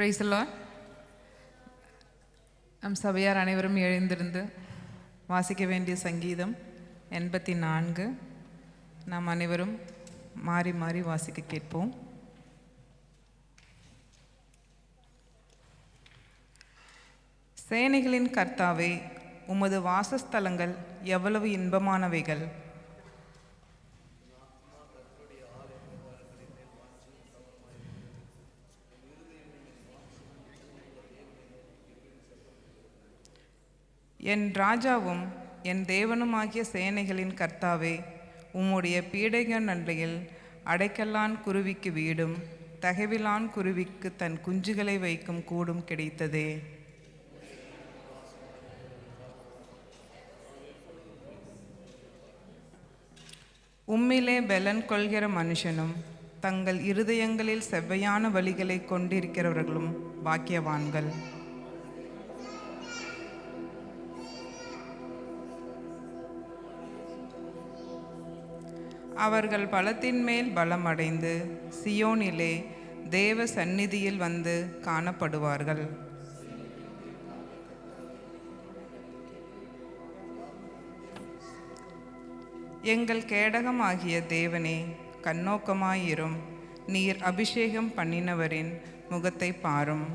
Price the Lord. நம் சபையார் அனைவரும் எழுந்திருந்து வாசிக்க வேண்டிய சங்கீதம் 84. நாம் அனைவரும் மாறி மாறி வாசிக்க கேட்போம். சேனைகளின் கர்த்தாவே, உமது வாசஸ்தலங்கள் எவ்வளவு இன்பமானவைகள்! என் ராஜாவும் என் தேவனுமாகிய சேனைகளின் கர்த்தாவே, உம்முடைய பீடைகள் நன்றையில் அடைக்கலான் குருவிக்கு வீடும் தகவிலான் குருவிக்கு தன் குஞ்சுகளை வைக்கும் கூடும் கிடைத்ததே. உம்மிலே பெலன் கொள்கிற மனுஷனும் தங்கள் இருதயங்களில் செவ்வையான வழிகளை கொண்டிருக்கிறவர்களும் பாக்கியவான்கள். அவர்கள் பலத்தின் மேல் பலம் அடைந்து சியோனிலே தேவ சந்நிதியில் வந்து காணப்படுவார்கள். எங்கள் கேடகமாகிய தேவனே, கண்ணோக்கமாயிரும். நீர் அபிஷேகம் பண்ணினவரின் முகத்தை பாரும்.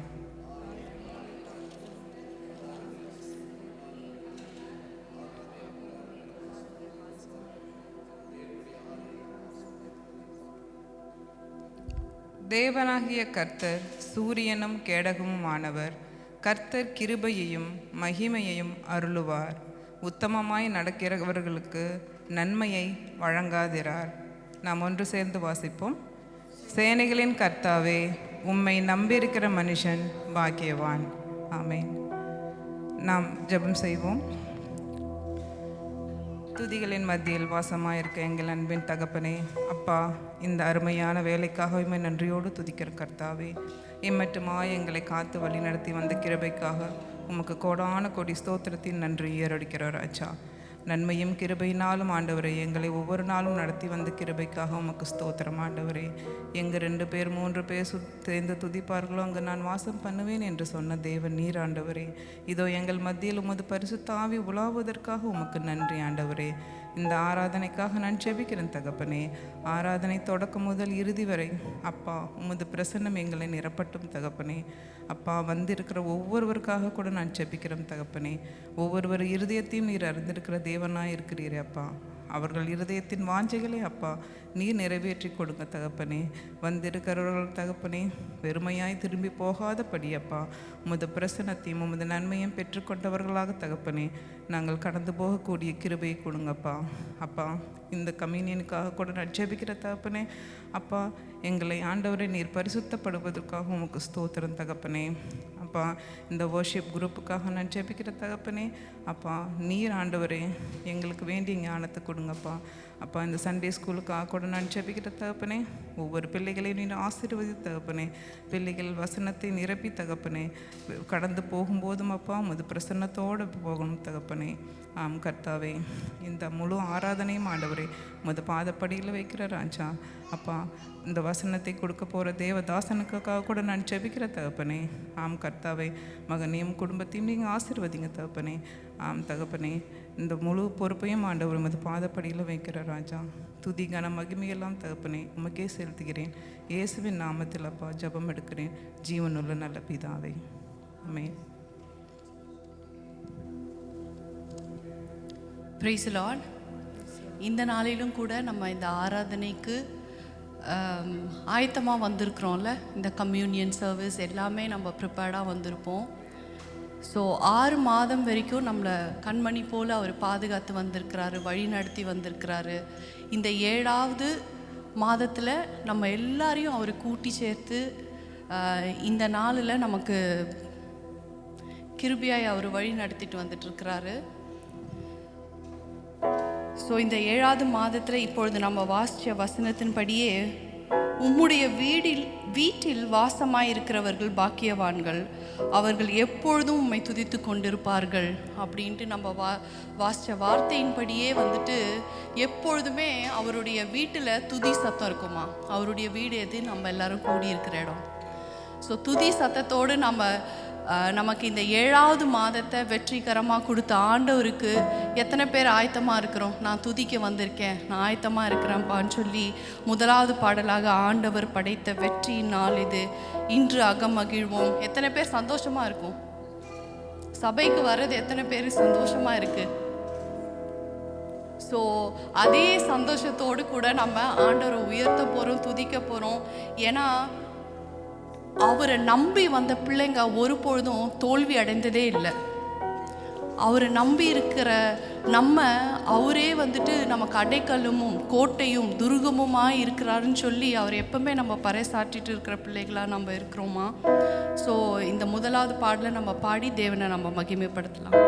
தேவனாகிய கர்த்தர் சூரியனும் கேடகமுமானவர். கர்த்தர் கிருபையையும் மகிமையையும் அருளுவார். உத்தமமாய் நடக்கிறவர்களுக்கு நன்மையை வழங்காதிரார். நாம் ஒன்று சேர்ந்து வாசிப்போம். சேனைகளின் கர்த்தாவே, உம்மை நம்பியிருக்கிற மனுஷன் பாக்கியவான். ஆமென். நாம் ஜெபம் செய்வோம். துதிகளின் மத்தியில் வாசமாயிருக்க எங்கள் அன்பின் தகப்பனே, அப்பா, இந்த அருமையான வேலைக்காக உம்மை நன்றியோடு துதிக்கிற கர்த்தாவே, இம்மட்டுமாய் எங்களை காத்து வழி நடத்தி வந்த கிருபைக்காக உமக்கு கோடான கோடி ஸ்தோத்திரத்தின் நன்றி ஏறடிக்கிற ராஜா. நன்மையும் கிருபையினாலும் ஆண்டவரே, எங்களை ஒவ்வொரு நாளும் நடத்தி வந்த கிருபைக்காக உமக்கு ஸ்தோத்திரம் ஆண்டவரே. எங்கே 2 பேர் 3 பேர் சேர்ந்து துதிப்பார்களோ அங்கே நான் வாசம் பண்ணுவேன் என்று சொன்ன தேவன் நீர் ஆண்டவரே. இதோ எங்கள் மத்தியில் உமது பரிசுத்த ஆவி உலாவுவதற்காக உமக்கு நன்றி ஆண்டவரே. இந்த ஆராதனைக்காக நான் ஜெபிக்கிறேன் தகப்பனே. ஆராதனை தொடக்கம் முதல் இறுதி வரை அப்பா உமது பிரசன்னம் எங்களை நிரப்பட்டும் தகப்பனே. அப்பா, வந்திருக்கிற ஒவ்வொருவருக்காக கூட நான் ஜெபிக்கிறேன் தகப்பனே. ஒவ்வொருவர் இருதயத்தையும் நீர் அறிந்திருக்கிற தேவனாக இருக்கிறீரே அப்பா. அவர்கள் இருதயத்தின் வாஞ்சைகளை அப்பா நீர் நிறைவேற்றி கொடுங்க தகப்பனே. வந்திருக்கிறவர்கள் தகப்பனே வெறுமையாய் திரும்பி போகாதபடி அப்பா உமது பிரசன்னத்தையும் உமது நன்மையும் பெற்றுக்கொண்டவர்களாக தகப்பனே நாங்கள் கடந்து போகக்கூடிய கிருபையை கொடுங்கப்பா. அப்பா, இந்த கம்யூனியனுக்காக கூட நான் ஜெபிக்கிற தகப்பனே. அப்பா, எங்களை ஆண்டவரை நீர் பரிசுத்தப்படுவதற்காக உமக்கு ஸ்தோத்திரம் தகப்பனே. அப்பா, இந்த வர்ஷிப் குரூப்புக்காக நான் ஜெபிக்கிற தகப்பனே. அப்பா, நீர் ஆண்டவரே எங்களுக்கு வேண்டிய ஞானத்தை கொடுங்கப்பா. அப்பா, இந்த சண்டே ஸ்கூலுக்காக கூட நான் ஜெபிக்கிற தகப்பனே. ஒவ்வொரு பிள்ளைகளையும் நீர் ஆசீர்வதி தகப்பனே. பிள்ளைகள் வசனத்தை நிரப்பி தகப்பனே கடந்து போகும்போதும் அப்பா உமது பிரசன்னத்தோடு போகணும் தகப்பனே. ஆம் கர்த்தாவே, இந்த முழு ஆராதனையும் ஆண்டவரே உமது பாதப்படியில் வைக்கிற ராஜா. அப்பா, இந்த வசனத்தை கொடுக்க போகிற தேவதாசனுக்காக கூட நான் ஜெபிக்கிற தகப்பனே. ஆம் கர்த்தாவே, மகனையும் குடும்பத்தையும் நீங்கள் ஆசீர்வதிங்க தகப்பனே. ஆம் தகப்பனே, இந்த முழு பொறுப்பையும் ஆண்டவர் உமது பாதப்படியில் வைக்கிற ராஜா. துதி கன மகிமையெல்லாம் தகப்பனே உமக்கே செலுத்துகிறேன். இயேசுவின் நாமத்தில் அப்பா ஜெபம் எடுக்கிறேன், ஜீவனுள்ள நல்ல பிதாவே. ஆமென். Praise the Lord. இந்த நாளிலும் கூட நம்ம இந்த ஆராதனைக்கு ஆயத்தமாக வந்திருக்கிறோம்ல. இந்த கம்யூனியன் சர்வீஸ் எல்லாமே நம்ம ப்ரிப்பேர்டாக வந்திருப்போம். ஸோ 6 மாதம் வரைக்கும் நம்மளை கண்மணி போல் அவர் பாதுகாத்து வந்திருக்கிறாரு, வழி நடத்தி வந்திருக்கிறாரு. இந்த 7வது மாதத்தில் நம்ம எல்லாரையும் அவர் கூட்டி சேர்த்து இந்த நாளில் நமக்கு கிருபையாய் அவர் வழி நடத்திட்டு வந்துட்டுருக்கிறாரு. ஸோ இந்த 7வது மாதத்தில் இப்பொழுது நம்ம வாசித்த வசனத்தின்படியே உம்முடைய வீட்டில் வாசமாயிருக்கிறவர்கள் பாக்கியவான்கள், அவர்கள் எப்பொழுதும் உம்மை துதித்து கொண்டிருப்பார்கள் அப்படின்ட்டு நம்ம வாசித்த வார்த்தையின்படியே வந்துட்டு எப்பொழுதுமே அவருடைய வீட்டில் துதி சத்தம் இருக்குமா. அவருடைய வீடு எது? நம்ம எல்லாரும் கூடியிருக்கிற இடம். ஸோ துதி சத்தத்தோடு நமக்கு இந்த 7வது மாதத்தை வெற்றிகரமாக கொடுத்த ஆண்டவருக்கு எத்தனை பேர் ஆயத்தமாக இருக்கிறோம்? நான் துதிக்க வந்திருக்கேன், நான் ஆயத்தமாக இருக்கிறேன்ப்பான்னு சொல்லி 1வது பாடலாக ஆண்டவர் படைத்த வெற்றியின் நாள் இது, இன்று அகமகிழ்வோம். எத்தனை பேர் சந்தோஷமாக இருக்கும்? சபைக்கு வர்றது எத்தனை பேர் சந்தோஷமாக இருக்குது? ஸோ அதே சந்தோஷத்தோடு கூட நம்ம ஆண்டவரை உயர்த்த போகிறோம், துதிக்க போகிறோம். ஏன்னா அவரை நம்பி வந்த பிள்ளைங்க ஒரு பொழுதும் தோல்வி அடைந்ததே இல்லை. அவரை நம்பி இருக்கிற அவரே வந்துட்டு நமக்கு அடைக்கல்லும் கோட்டையும் துருகமுமாக இருக்கிறாருன்னு சொல்லி அவர் எப்பவுமே நம்ம பறைசாற்றிட்டு இருக்கிற பிள்ளைகளாக நம்ம இருக்கிறோமா? ஸோ இந்த 1வது பாடலை நம்ம பாடி தேவனை நம்ம மகிமைப்படுத்தலாம்.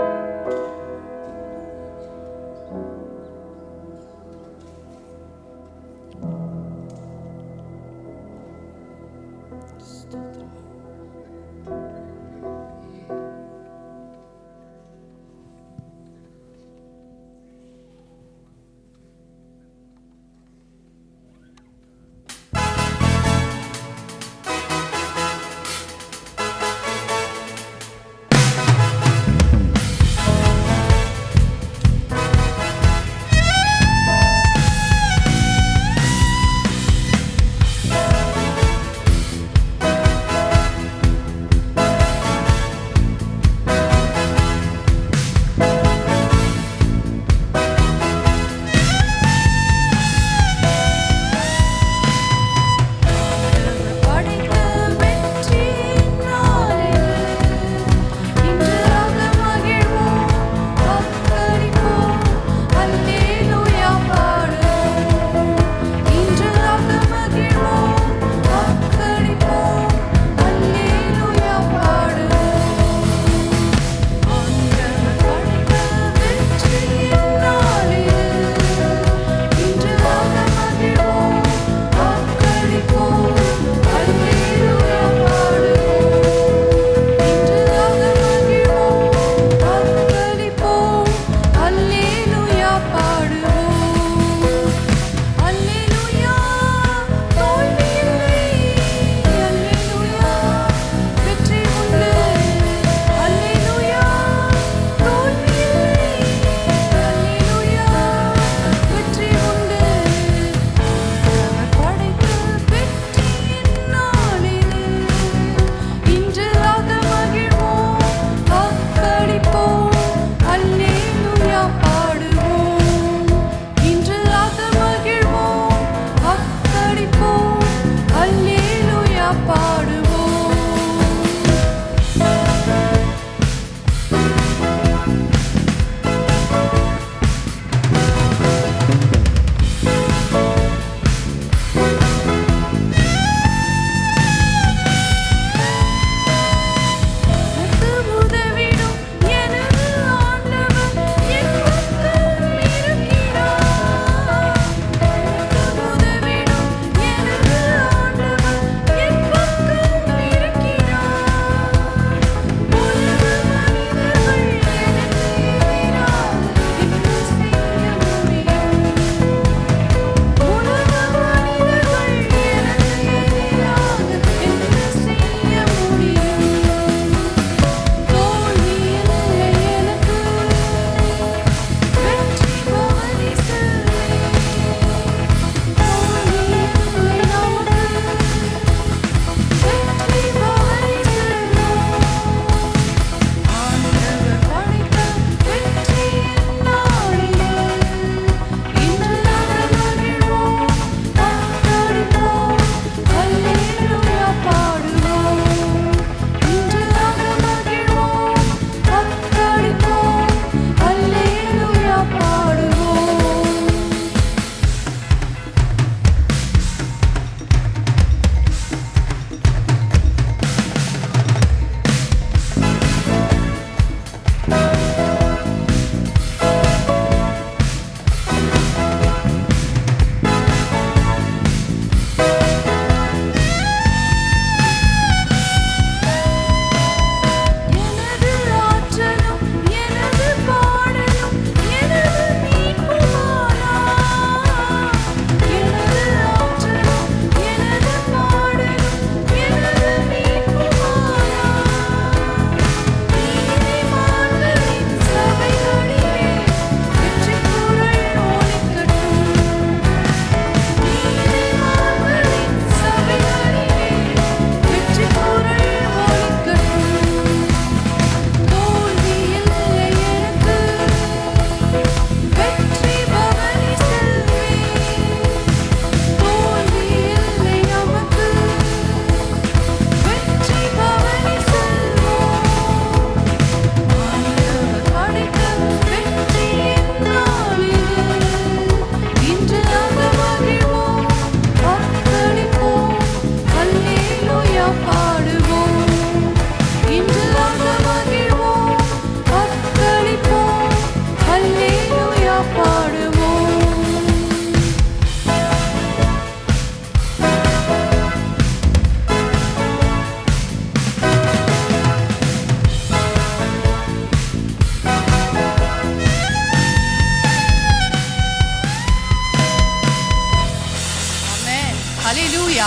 ஹalleluya,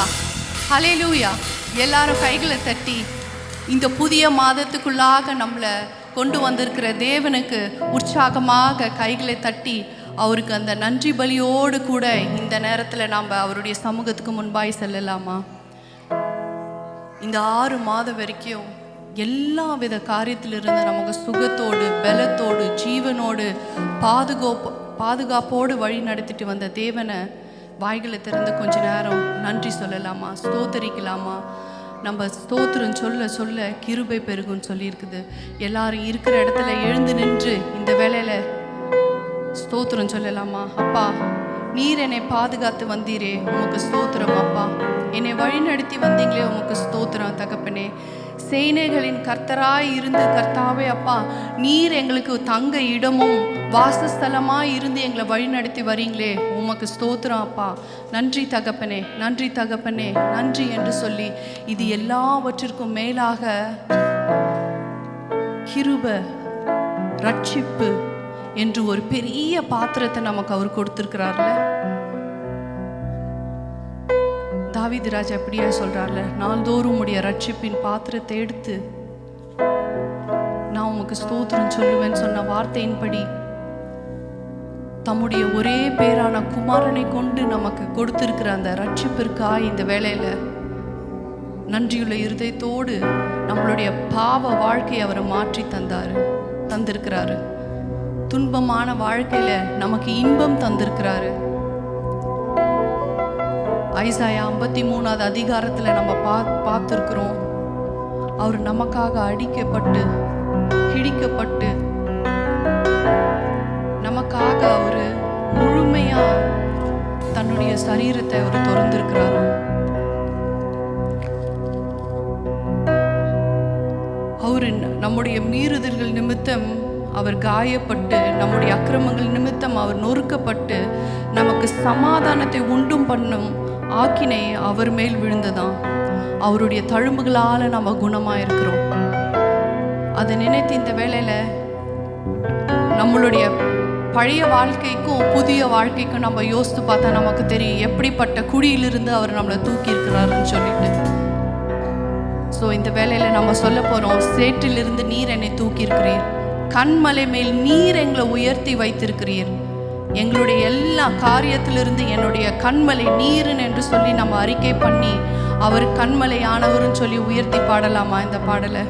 ஹalleluya. எல்லாரும் கைகளை தட்டி இந்த புதிய மாதத்துக்குள்ளாக நம்மளை கொண்டு வந்திருக்கிற தேவனுக்கு உற்சாகமாக கைகளை தட்டி அவருக்கு அந்த நன்றி பலியோடு கூட இந்த நேரத்தில் நாம் அவருடைய சமூகத்துக்கு முன்பாய் செல்லலாமா? இந்த 6 மாதம் வரைக்கும் எல்லா வித காரியத்திலிருந்து நமக்கு சுகத்தோடு, பலத்தோடு, ஜீவனோடு, பாதுகாப்போடு வழி நடத்திட்டு வந்த தேவனை வாய்களை திறந்து கொஞ்ச நேரம் நன்றி சொல்லலாமா? ஸ்தோத்தரிக்கலாமா? நம்ம ஸ்தோத்திரம் சொல்ல சொல்ல கிருபை பெருகுன்னு சொல்லியிருக்குது. எல்லாரும் இருக்கிற இடத்துல எழுந்து நின்று இந்த வேளையில் ஸ்தோத்திரம் சொல்லலாமா? அப்பா, நீர் என்னை பாதுகாத்து வந்தீரே, உமக்கு ஸ்தோத்திரம். அப்பா, என்னை வழி நடத்தி வந்தீங்களே, உமக்கு ஸ்தோத்திரம். தகப்பனே, சேனைகளின் கர்த்தராய் இருந்து கர்த்தாவே அப்பா, நீர் எங்களுக்கு தங்க இடமும் வாசஸ்தலமாய் இருந்து எங்களை வழி நடத்தி வரீங்களே, உமக்கு ஸ்தோத்திரம் அப்பா. நன்றி தகப்பனே, நன்றி தகப்பனே, நன்றி என்று சொல்லி இது எல்லாவற்றிற்கும் மேலாக கிருபை, ரட்சிப்பு என்று ஒரு பெரிய பாத்திரத்தை நமக்கு அவர் கொடுத்திருக்கிறார்ல. தாவீது ராஜா அப்படியே சொல்றார்ல, நாள்தோறும் உடைய ரட்சிப்பின் பாத்திரத்தை எடுத்து நான் உமக்கு ஸ்தோத்திரம் சொல்லுவேன்னு சொன்ன வார்த்தையின்படி தம்முடைய ஒரே பேரான குமாரனை கொண்டு நமக்கு கொடுத்திருக்கிற அந்த ரட்சிப்பிற்காக இந்த வேளையில நன்றியுள்ள இருதயத்தோடு நம்மளுடைய பாவ வாழ்க்கையை அவரை மாற்றி தந்திருக்கிறாரு. துன்பமான வாழ்க்கையில நமக்கு இன்பம் தந்திருக்கிறாரு. ஐசாயா 53வது அதிகாரத்துல நம்ம பார்த்திருக்கிறோம். அவர் நமக்காக அடிக்கப்பட்டு கிழிக்கப்பட்டு நமக்காக அவரு முழுமையா தன்னுடைய சரீரத்தை அவர் திறந்திருக்கிறாரு. அவரு நம்முடைய மீறுதல்கள் நிமித்தம் அவர் காயப்பட்டு, நம்முடைய அக்கிரமங்கள் நிமித்தம் அவர் நொறுக்கப்பட்டு, நமக்கு சமாதானத்தை உண்டும் பண்ணும் ஆக்கினை அவர் மேல் விழுந்ததாம். அவருடைய தழும்புகளால் நம்ம குணமாயிருக்கிறோம். அதை நினைத்து இந்த வேளையில நம்மளுடைய பழைய வாழ்க்கைக்கும் புதிய வாழ்க்கைக்கும் நம்ம யோசித்து பார்த்தா நமக்கு தெரியும் எப்படிப்பட்ட குழியிலிருந்து அவர் நம்மளை தூக்கி இருக்கிறாருன்னு சொல்லிட்டு. ஸோ இந்த வேளையில நம்ம சொல்ல போறோம், சேற்றிலிருந்து நீர் என்னை தூக்கி இருக்கிறீர், கண்மலை மேல் நீர் எங்களை உயர்த்தி வைத்திருக்கிறீர், எங்களுடைய எல்லா காரியத்திலிருந்து என்னுடைய கண்மலை நீருன்னு என்று சொல்லி நம்ம அறிக்கை பண்ணி அவர் கண்மலை ஆனவர்னு சொல்லி உயர்த்தி பாடலாமா இந்த பாடலை?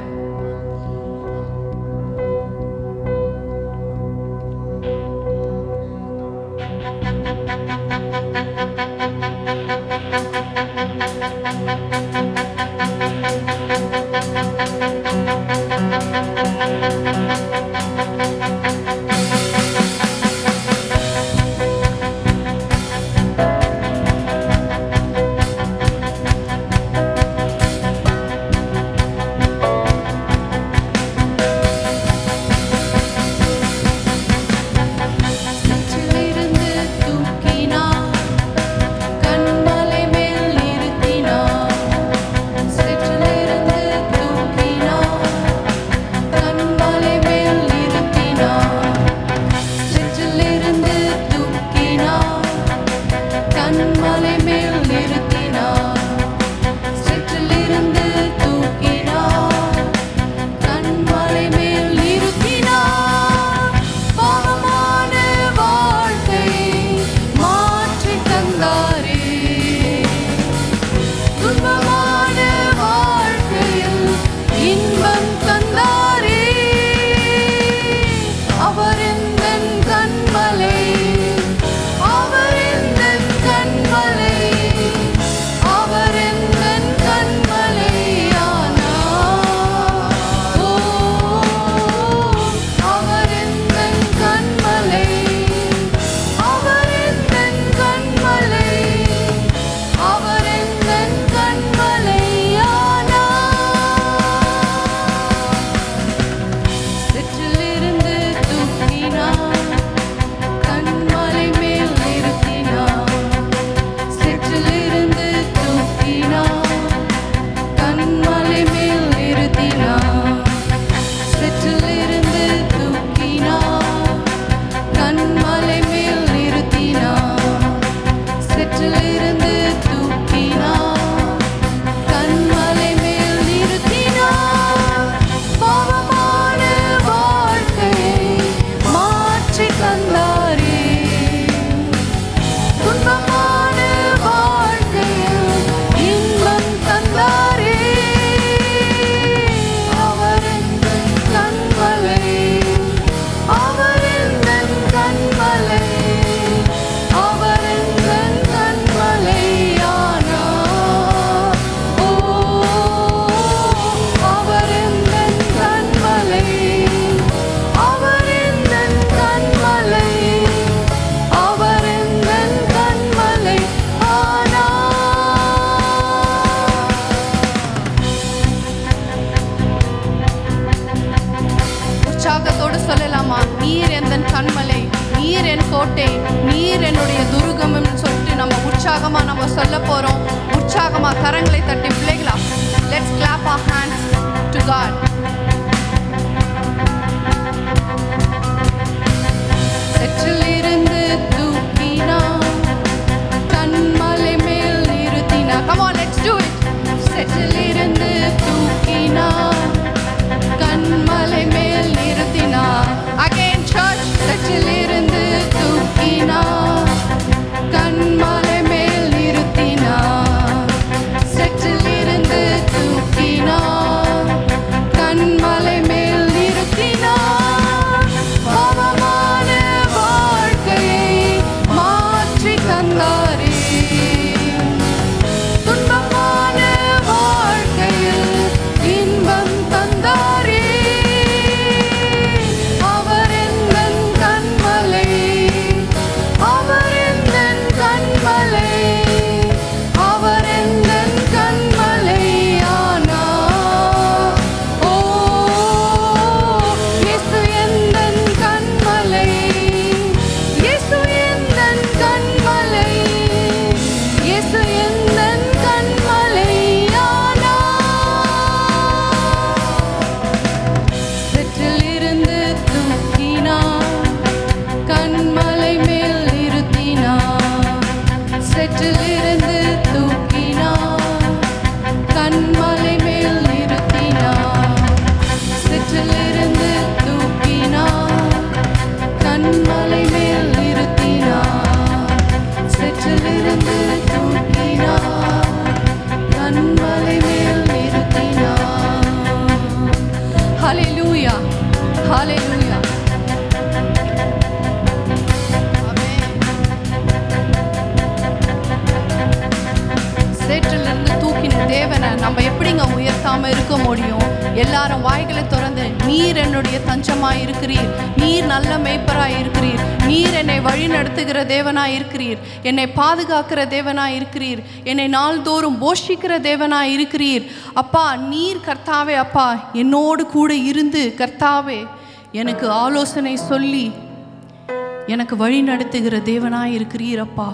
கோட்டை, நீர் என்னுடைய துருகம்னு சொல்லிட்டு நம்ம உற்சாகமா நம்ம சொல்ல போறோம். உற்சாகமா கரங்களை தட்டி பிள்ளைகளா, let's clap our hands to God. செற்றிலிருந்து தூக்கினா கண்மலை மேல் நிறுத்தினா. Come on, let's do it. செற்றிலிருந்து தூக்கினா கண்மலை மேல் நிறுத்தினா. Again church, செற்றிலிருந்து தூக்கினா கண்மலை மேல் நிறுத்தினா. செற்றிலிருந்து தூக்கினா கண்மலை மேல் நிறுத்தினா. பாவமான வாழ்க்கையை மாற்றி தந்தாரே, துன்பமான வாழ்க்கையில் இன்பம் தந்தாரே. அவர் எந்தன் கண்மலை, அவர் எந்தன் கண்மலை, அவர் எந்தன் கண்மலை ஆனா. ஓ இயேசு எந்தன் கண்மலை, இயேசு எந்தன் கண்மலை, இயேசு எந்தன் கண்மலை ஆனா. செற்றிலிருந்து தூக்கினா கண்மலை மேல் நிறுத்தினா. செற்றிலிருந்து தூக்கினா கண்மலை மேல் நிறுத்தினா. செற்றிலிருந்து தூக்கினா கண்மலை மேல் நிறுத்தினா. செற்றிலிருந்து தூக்கினா கண்மலை மேல் நிறுத்தினா. ஹல்லேலூயா, ஹல்லேலூயா. சேற்றிலிருந்து தூக்கின தேவனை நம்ம எப்படிங்க உயர்த்தாம இருக்க முடியும்? எல்லாரும் வாய்களை திறந்து, நீர் என்னுடைய தஞ்சமாய் இருக்கிறீர், நீர் நல்ல மேய்ப்பராய் இருக்கிறீர், நீர் என்னை வழி நடத்துகிற தேவனாய் இருக்கிறீர், என்னை பாதுகாக்கிற தேவனாய் இருக்கிறீர், என்னை நாள்தோறும் போஷிக்கிற தேவனாய் இருக்கிறீர். அப்பா நீர் கர்த்தாவே, அப்பா என்னோடு கூட இருந்து கர்த்தாவே எனக்கு ஆலோசனை சொல்லி எனக்கு வழி நடத்துகிற தேவனாய் இருக்கிறீர். அப்பா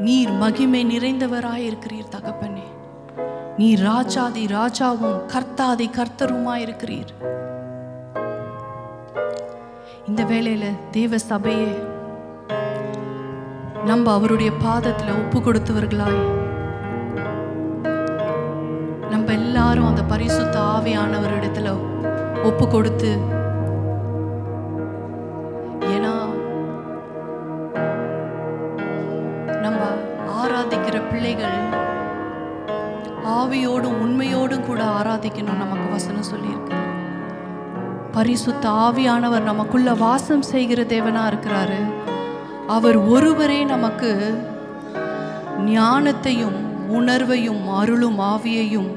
நீர் மகிமை நிறைந்தவராய் இருக்கிறீர் தகப்பனே. நீர் ராஜாதி ராஜாவும் கர்த்தாதி கர்த்தருமாய் இருக்கிறீர். இந்த வேளையில தேவ சபையே நம்ம அவருடைய பாதத்துல ஒப்பு கொடுத்தவர்களாய் நம்ம எல்லாரும் அந்த பரிசுத்த ஆவியானவரிடத்துல ஒப்பு கொடுத்து, ஏன்னா நம்ம ஆராதிக்கிற பிள்ளைகள் ஆவியோடும் உண்மையோடும் கூட ஆராதிக்கணும். நமக்கு வசனம் சொல்லியிருக்கு. பரிசுத்த ஆவியானவர் நமக்குள்ள வாசம் செய்கிற தேவனா இருக்கிறாரு. அவர் ஒருவரே நமக்கு ஞானத்தையும் உணர்வையும் அருளும் ஆவியையும்,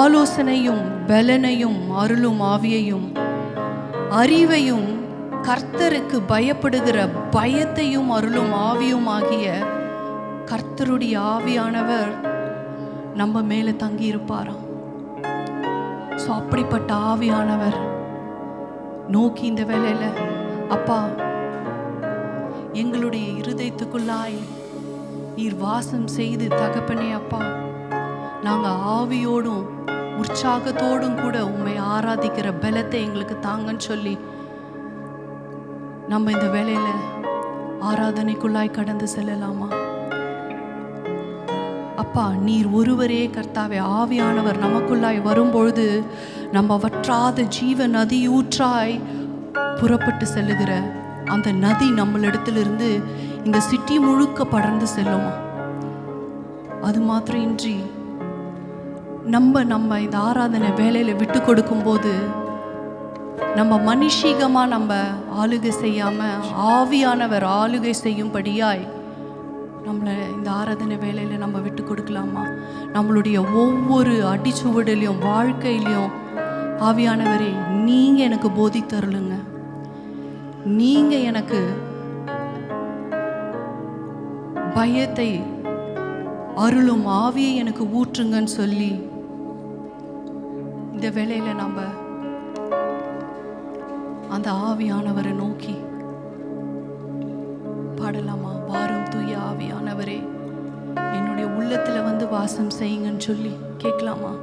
ஆலோசனையும் பலனையும் அருளும் ஆவியையும், அறிவையும் கர்த்தருக்கு பயப்படுகிற பயத்தையும் அருளும் ஆவியும் ஆகிய கர்த்தருடைய ஆவியானவர் நம்ம மேல தங்கி இருப்பாராம். ஸோ அப்படிப்பட்ட ஆவியானவர் நோக்கி இந்த வேளையில, அப்பா எங்களுடைய இருதயத்துக்குள்ளாய் நீர் வாசம் செய்து தகப்பனே, அப்பா நாங்க ஆவியோடும் உற்சாகத்தோடும் கூட உம்மை ஆராதிக்கிற பலத்தை எங்களுக்கு தாங்கன்னு சொல்லி நம்ம இந்த வேளையில ஆராதனைக்குள்ளாய் கடந்து செல்லலாமா? அப்பா நீர் ஒருவரே கர்த்தாவே. ஆவியானவர் நமக்குள்ளாய் வரும்பொழுது நம்ம வற்றாத ஜீவ நதியூற்றாய் புறப்பட்டு செல்லுகிற அந்த நதி நம்மளிடத்திலிருந்து இந்த சிட்டி முழுக்க படர்ந்து செல்லுமா? அது மாத்திரம் இன்றி நம்ம இந்த ஆராதனை வேலையில விட்டு கொடுக்கும்போது நம்ம மனுஷீகமா நம்ம ஆளுகை செய்யாம ஆவியானவர் ஆளுகை செய்யும்படியாய் நம்மளை இந்த ஆராதனை வேலையில நம்ம விட்டு கொடுக்கலாமா? நம்மளுடைய ஒவ்வொரு அடிச்சுவடிலையும் வாழ்க்கையிலையும் ஆவியானவரே நீங்க எனக்கு போதித்தருளுங்க, நீங்க எனக்கு பயத்தை அருளும் ஆவியை எனக்கு ஊற்றுங்கன்னு சொல்லி இந்த வேளையில நம்ம அந்த ஆவியானவரை நோக்கி பாடலாமா? வாரும் தூய ஆவியானவரே, என்னுடைய உள்ளத்துல வந்து வாசம் செய்யுங்கன்னு சொல்லி கேட்கலாமா?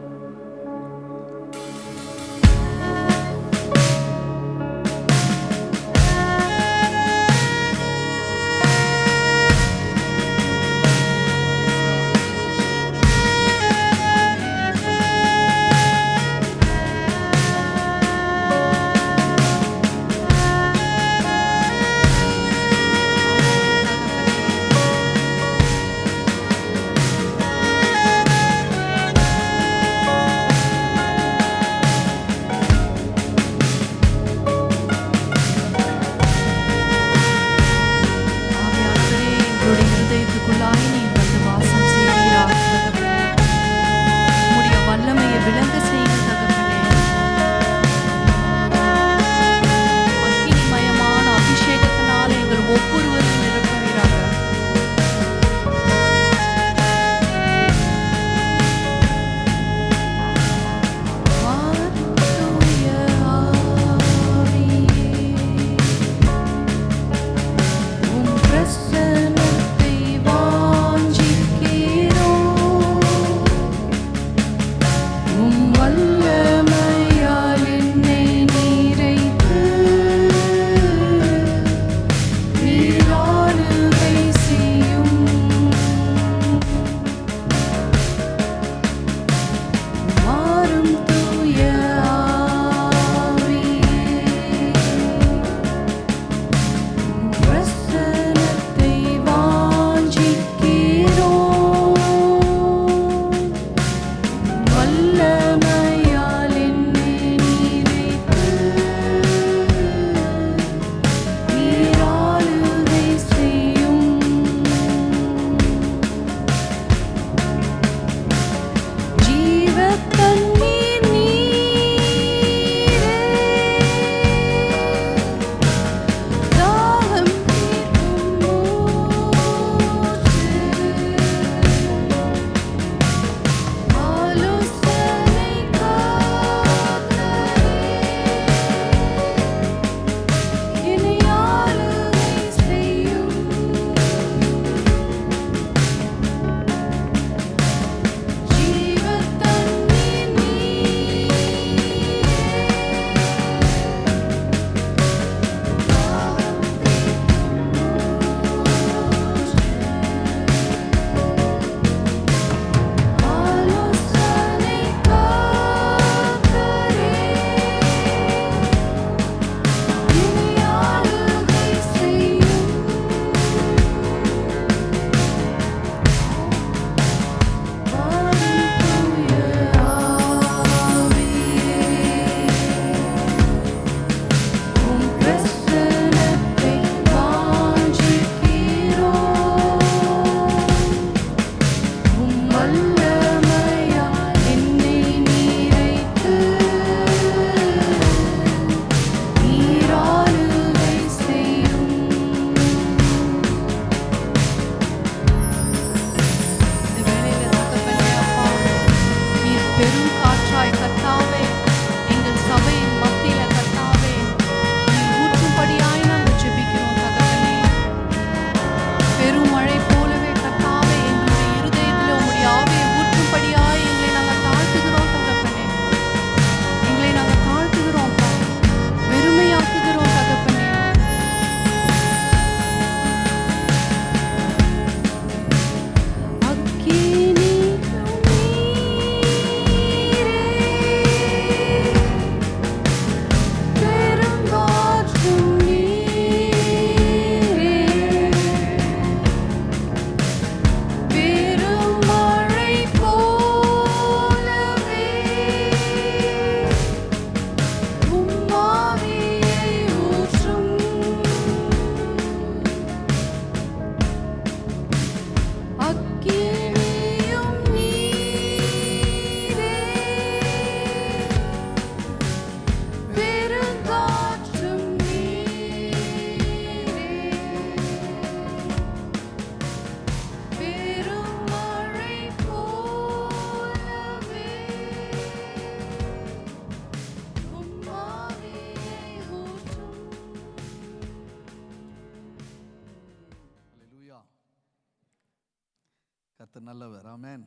கர்த்தர் நல்லவர். ஆமென்.